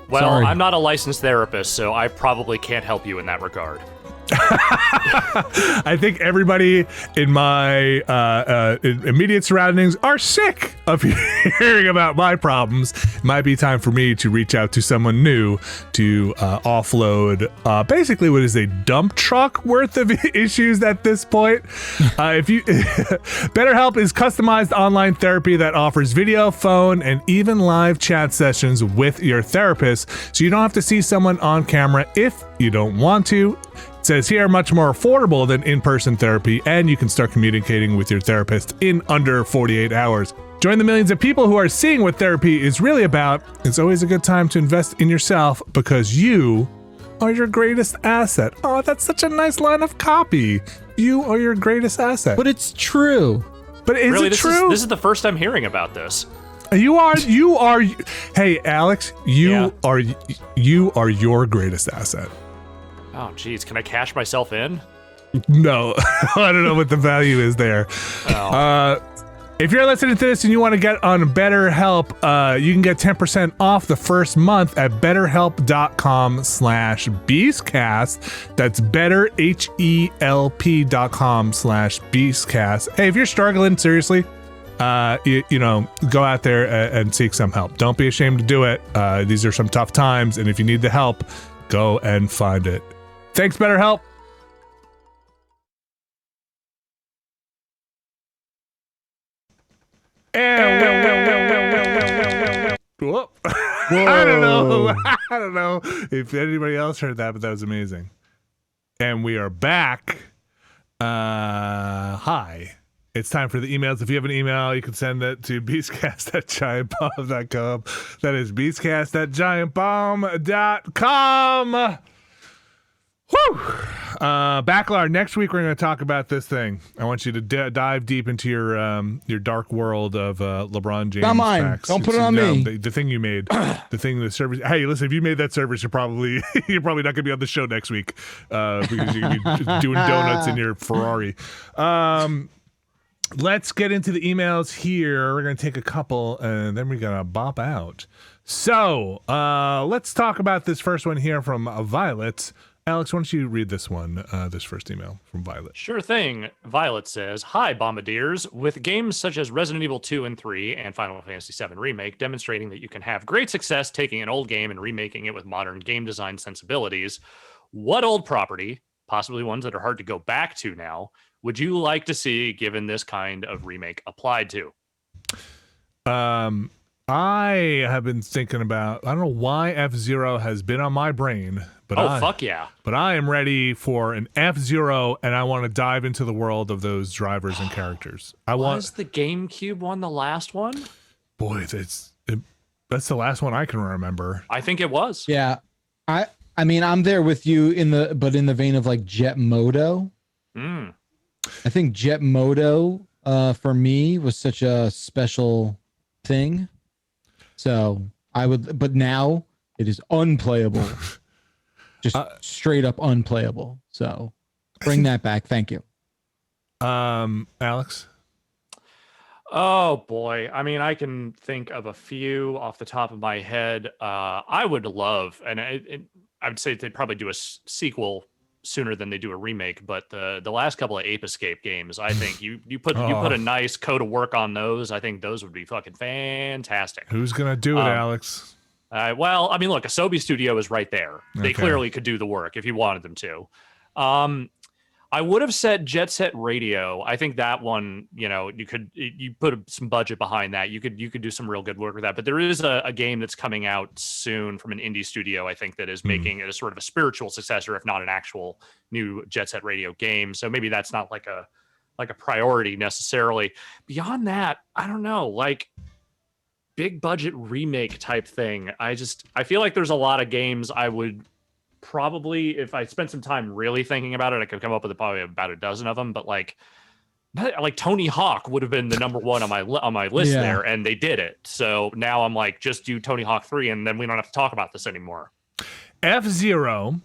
Well, Sorry. I'm not a licensed therapist, so I probably can't help you in that regard. I think everybody in my immediate surroundings are sick of hearing about my problems. It might be time for me to reach out to someone new to offload basically what is a dump truck worth of issues at this point. BetterHelp is customized online therapy that offers video, phone, and even live chat sessions with your therapist, so you don't have to see someone on camera if you don't want to. Says here much more affordable than in-person therapy, and you can start communicating with your therapist in under 48 hours. Join the millions of people who are seeing what therapy is really about. It's always a good time to invest in yourself because you are your greatest asset. Oh, that's such a nice line of copy. You are your greatest asset. But it's true. But is really, it true? This is the first I'm hearing about this. You are. Hey, Alex, you are your greatest asset. Oh, geez. Can I cash myself in? No. I don't know what the value is there. Oh. If you're listening to this and you want to get on BetterHelp, you can get 10% off the first month at betterhelp.com/Beastcast. That's betterhelp.com/Beastcast. Hey, if you're struggling, seriously, you know, go out there and seek some help. Don't be ashamed to do it. These are some tough times, and if you need the help, go and find it. Thanks, BetterHelp. Whoop. I don't know if anybody else heard that, but that was amazing. And we are back. Hi. It's time for the emails. If you have an email, you can send it to beastcast@giantbomb.com. That is beastcast@giantbomb.com. Whew. Bakalar, next week we're going to talk about this thing. I want you to dive deep into your dark world of LeBron James. Not mine. Facts. Don't put it on me. The thing you made, the service. Hey, listen, if you made that service, you're probably not going to be on the show next week because you're going to be doing donuts in your Ferrari. Let's get into the emails here. We're going to take a couple and then we're going to bop out. So let's talk about this first one here from Violet. Alex, why don't you read this one, this first email from Violet? Sure thing. Violet says, "Hi, Bombardiers. With games such as Resident Evil 2 and 3 and Final Fantasy VII Remake demonstrating that you can have great success taking an old game and remaking it with modern game design sensibilities, what old property, possibly ones that are hard to go back to now, would you like to see given this kind of remake applied to?" I have been thinking about, I don't know why F-Zero has been on my brain, but fuck yeah. But I am ready for an F-Zero and I want to dive into the world of those drivers and characters. Was the GameCube one the last one? Boy, that's the last one I can remember. I think it was. Yeah. I mean, I'm there with you in the vein of like Jet Moto. I think Jet Moto for me was such a special thing. So I would, but now it is unplayable, just straight up unplayable. So bring that back. Thank you. Alex? Oh boy. I mean, I can think of a few off the top of my head. I would love, and I would say they'd probably do a sequel sooner than they do a remake, but the last couple of Ape Escape games, I think you put a nice code of work on those. I think those would be fucking fantastic. Who's gonna do it, Alex? Well, I mean, look, Asobi Studio is right there. They clearly could do the work if you wanted them to. I would have said Jet Set Radio. I think that one, you put some budget behind that. You could do some real good work with that. But there is a game that's coming out soon from an indie studio, I think, that is making it a sort of a spiritual successor, if not an actual new Jet Set Radio game. So maybe that's not like a priority necessarily. Beyond that, I don't know, like big budget remake type thing. I feel like there's a lot of games I would probably, if I spent some time really thinking about it, I could come up with probably about a dozen of them. But like like Tony Hawk would have been the number one on my list there, and they did it. So now I'm like, just do Tony Hawk 3, and then we don't have to talk about this anymore. F-Zero.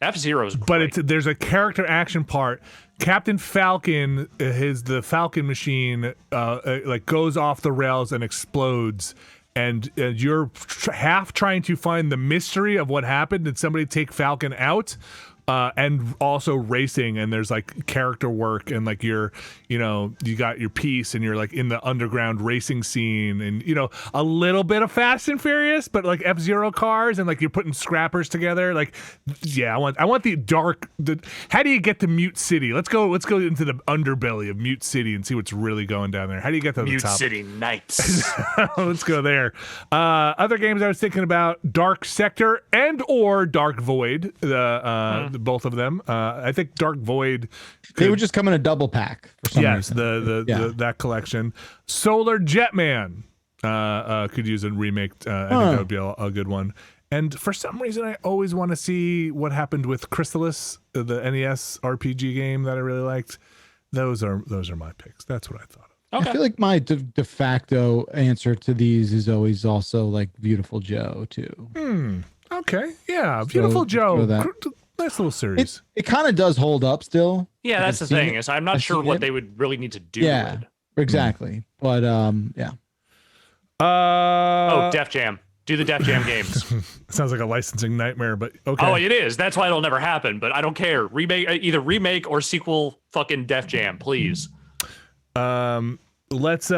F-Zero's great. But there's a character action part. Captain Falcon, the Falcon machine, like goes off the rails and explodes. And you're half trying to find the mystery of what happened. Did somebody take Falcon out? And also racing, and there's like character work, and like you got your piece, and you're like in the underground racing scene, and a little bit of Fast and Furious, but like F-Zero cars, and like you're putting scrappers together. Like, yeah, I want the dark. How do you get to Mute City? Let's go into the underbelly of Mute City and see what's really going down there. How do you get to the top? Mute City Nights. Let's go there. Other games I was thinking about: Dark Sector or Dark Void. Both of them. I think Dark Void. They would just come in a double pack for some reason. That collection. Solar Jetman could use a remake. I think that would be a good one. And for some reason, I always want to see what happened with Chrysalis, the NES RPG game that I really liked. Those are my picks. That's what I thought of. Okay. I feel like my de facto answer to these is always also like Beautiful Joe too. Okay. Yeah. Beautiful Joe. Nice little series. It kind of does hold up still. Yeah, that's the thing. Is I'm not sure what they would really need to do. Yeah, exactly. But yeah. Def Jam. Do the Def Jam games. Sounds like a licensing nightmare, but okay. Oh, it is. That's why it'll never happen. But I don't care. Either remake or sequel. Fucking Def Jam, please. Let's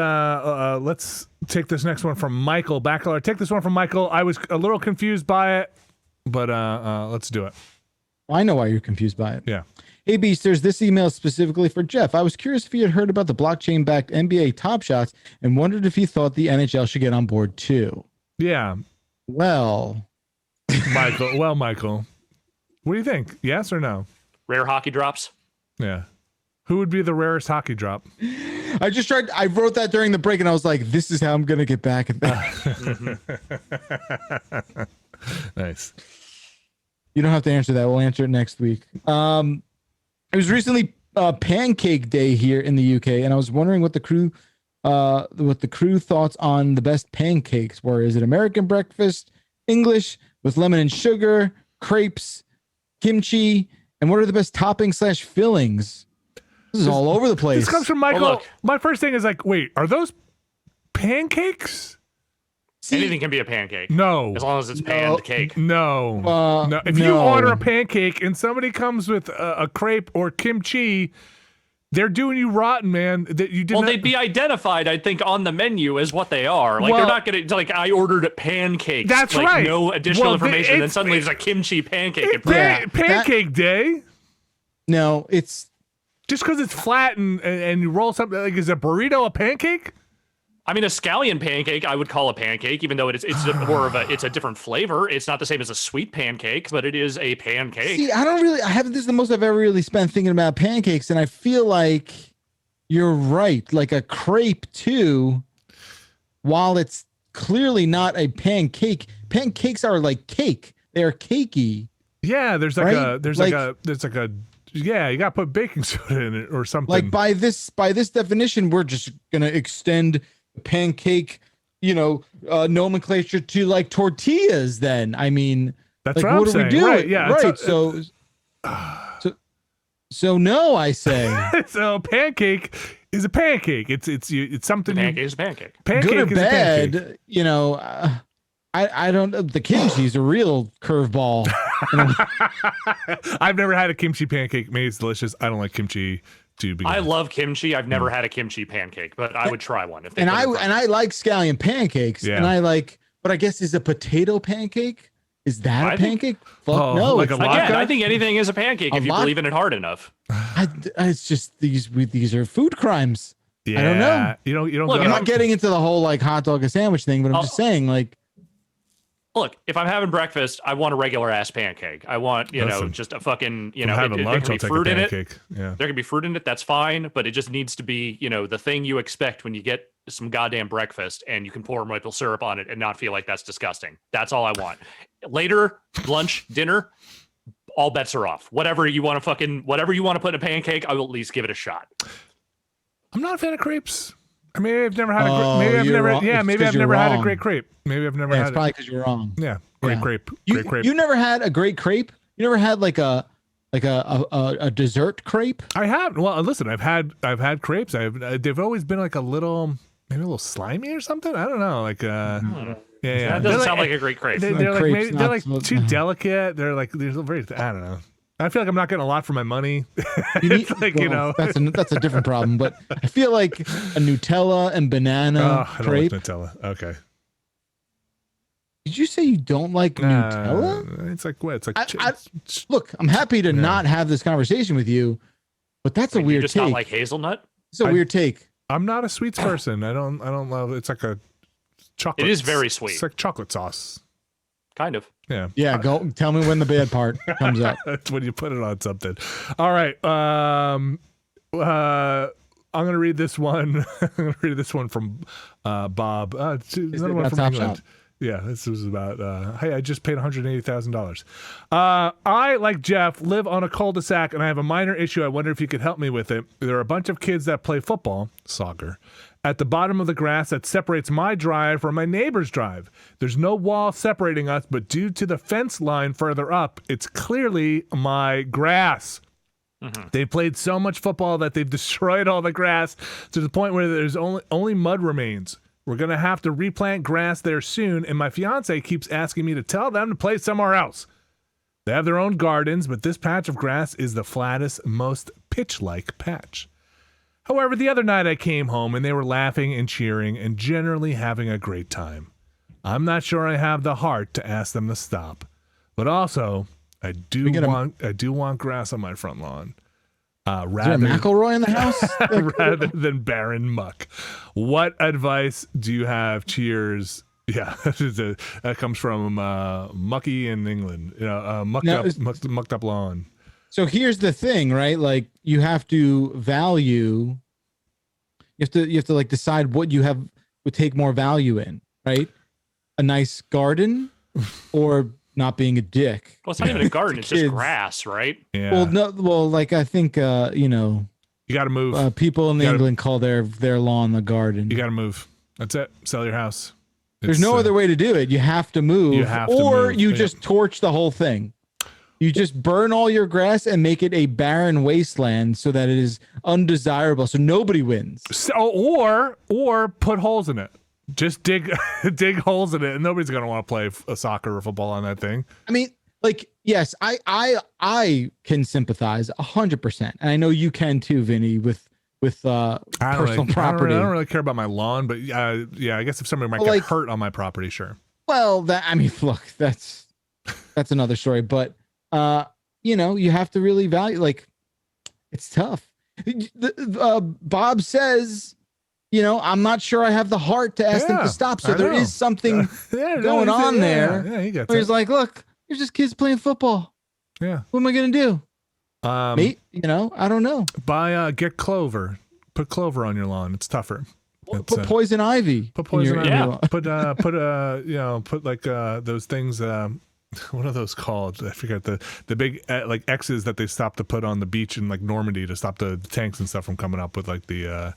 take this next one from Michael Bakalar. Take this one from Michael. I was a little confused by it, but let's do it. I know why you're confused by it. Yeah. Hey, Beasters, this email is specifically for Jeff. I was curious if he had heard about the blockchain-backed NBA Top Shots and wondered if he thought the NHL should get on board too. Yeah. Well, Michael, what do you think? Yes or no? Rare hockey drops? Yeah. Who would be the rarest hockey drop? I wrote that during the break, and I was like, this is how I'm going to get back at that. Nice. You don't have to answer that. We'll answer it next week. It was recently Pancake Day here in the UK, and I was wondering what the crew thoughts on the best pancakes were. Is it American breakfast, English with lemon and sugar, crepes, kimchi, and what are the best toppings / fillings? This is all over the place. This comes from Michael. Well, my first thing is like, wait, are those pancakes? See, anything can be a pancake. No. As long as it's panned cake. No. No. If you order a pancake and somebody comes with a crepe or kimchi, they're doing you rotten, man. That you didn't. Well, they'd be identified, I think, on the menu as what they are. Like, they're not going to, like, I ordered pancakes. That's like, right. No additional information. And then suddenly there's a kimchi pancake. Pancake Day. No, it's. Just because it's flat and you roll something, like, is a burrito a pancake? I mean, a scallion pancake, I would call a pancake, even though it's a different flavor. It's not the same as a sweet pancake, but it is a pancake. See, this is the most I've ever really spent thinking about pancakes, and I feel like you're right. Like a crepe too, while it's clearly not a pancake, pancakes are like cake. They are cakey. Yeah, there's like a yeah, you got to put baking soda in it or something. Like by this definition, we're just gonna extend pancake, nomenclature to like tortillas. Then I mean, that's like, what I'm saying. We do? Right? Yeah. Right. So no, I say. So pancake is a pancake. It's something. Pancake is a pancake. Good or bad, I don't know. The kimchi is a real curveball. I've never had a kimchi pancake. Maybe it's delicious. I don't like kimchi to begin. I love kimchi. I've never had a kimchi pancake, but I would try one if they. And I like scallion pancakes. Yeah. And but I guess is a potato pancake. Is that a pancake? No. Like again, I think anything is a pancake if you believe in it hard enough. It's just these are food crimes. Yeah. I don't know. You don't. Look, I'm not getting into the whole like hot dog or sandwich thing, but I'm just saying like. Look, if I'm having breakfast, I want a regular ass pancake. I want, just a fucking, having lunch, there can be fruit in it. Yeah. There can be fruit in it. That's fine. But it just needs to be, the thing you expect when you get some goddamn breakfast, and you can pour maple syrup on it and not feel like that's disgusting. That's all I want. Later, lunch, dinner, all bets are off. Whatever you want to put in a pancake, I will at least give it a shot. I'm not a fan of crepes. Maybe I've never had maybe I've never had a great crepe. Maybe I've never had it's probably because you're wrong. Yeah, great crepe. Great crepe. You never had a great crepe? You never had like a dessert crepe? I have. Well, listen, I've had crepes. They've always been like maybe a little slimy or something. I don't know. Like that doesn't sound like a great crepe. They're too delicate. They're very. I don't know. I feel like I'm not getting a lot for my money. That's a different problem. But I feel like a Nutella and banana crepe. I don't like Nutella. Okay. Did you say you don't like Nutella? It's like what? It's like look. I'm happy to not have this conversation with you, but that's a weird just take. Not like hazelnut. It's a weird take. I'm not a sweets person. I don't love. It's like a chocolate. It is very sweet. It's like chocolate sauce. Kind of. Yeah. Yeah. Go tell me when the bad part comes up. That's when you put it on something. All right. I'm gonna read this one. I'm gonna read this one from Bob. Another one from England. Yeah, this was about, hey, I just paid $180,000. I, like Jeff, live on a cul-de-sac, and I have a minor issue. I wonder if you could help me with it. There are a bunch of kids that play football, soccer, at the bottom of the grass that separates my drive from my neighbor's drive. There's no wall separating us, but due to the fence line further up, it's clearly my grass. Mm-hmm. They played so much football that they've destroyed all the grass to the point where there's only mud remains. We're going to have to replant grass there soon, and my fiance keeps asking me to tell them to play somewhere else. They have their own gardens, but this patch of grass is the flattest, most pitch-like patch. However, the other night I came home, and they were laughing and cheering and generally having a great time. I'm not sure I have the heart to ask them to stop. But also, I do want grass on my front lawn. Is there a McElroy in the house? Rather than barren muck. What advice do you have? Cheers. Yeah, that comes from Mucky in England. Mucked up lawn. So here's the thing, right? Like you have to value. You have to like decide what you would take more value in, right? A nice garden, or not being a dick. Well, it's not even a garden; it's just grass, right? Yeah. Well, no. Well, like I think you got to move. People in England call their lawn the garden. You got to move. That's it. Sell your house. There's no other way to do it. You have to move, you just torch the whole thing. You just burn all your grass and make it a barren wasteland so that it is undesirable, so nobody wins. So, or put holes in it. Just dig holes in it, and nobody's gonna want to play a soccer or football on that thing. I mean, like, yes, I can sympathize 100%, and I know you can too, Vinny, with personal property. I don't really care about my lawn, but yeah, I guess if somebody might get hurt on my property, sure. Well, look, that's another story, but you have to really value. Like, it's tough. Bob says, I'm not sure I have the heart to ask them to stop. So there is something going on there. Yeah, he gets where he's like, look, there's just kids playing football. Yeah. What am I going to do? Mate, I don't know. Get clover. Put clover on your lawn. It's tougher. Put poison ivy. Put poison ivy. Yeah. Put like those things. What are those called? I forget the big like X's that they stopped to put on the beach in like Normandy to stop the tanks and stuff from coming up with like the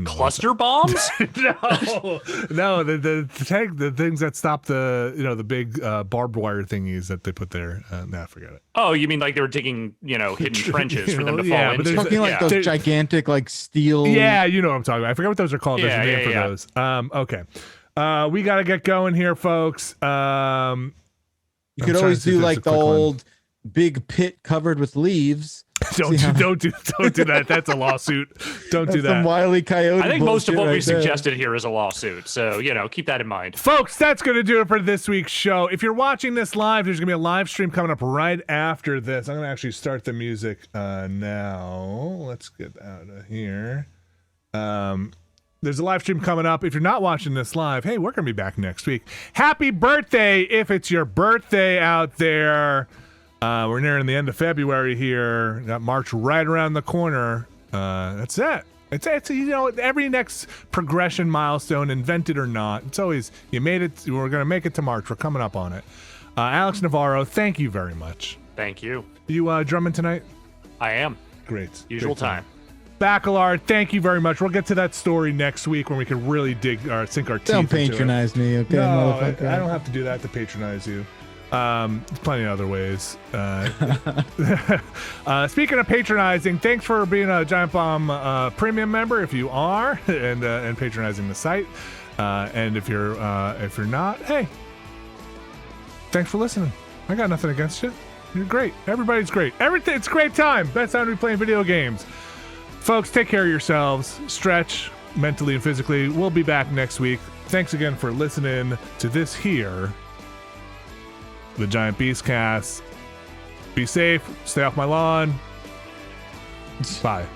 cluster bombs. no, the tank, the things that stop the big barbed wire thingies that they put there. Forget it. Oh, you mean like they were digging hidden trenches for them to fall into? Talking like those gigantic like steel. Yeah, you know what I'm talking about. I forget what those are called. There's a name for those. Okay. We got to get going here, folks. You could always do like the old big pit covered with leaves. Don't do that. That's a lawsuit. Don't do that. Some Wile E. Coyote. I think most of what we suggested here is a lawsuit. So, keep that in mind. Folks, that's going to do it for this week's show. If you're watching this live, there's going to be a live stream coming up right after this. I'm going to actually start the music now. Let's get out of here. There's a live stream coming up. If you're not watching this live, hey, we're going to be back next week. Happy birthday if it's your birthday out there. We're nearing the end of February here. Got March right around the corner. That's it. It's every next progression milestone, invented or not, it's always you made it. We're gonna make it to March. We're coming up on it. Alex Navarro, thank you very much. Thank you. You drumming tonight? I am. Great. Usual time. Bakalar, thank you very much. We'll get to that story next week when we can really sink our teeth Don't patronize me, okay, motherfucker. I don't have to do that to patronize you. There's plenty of other ways. Speaking of patronizing, thanks for being a Giant Bomb premium member if you are, and patronizing the site. And if you're not, hey, thanks for listening. I got nothing against you. You're great. Everybody's great. It's a great time. Best time to be playing video games. Folks, take care of yourselves. Stretch mentally and physically. We'll be back next week. Thanks again for listening to this here, the Giant Beastcast. Be safe. Stay off my lawn. Bye.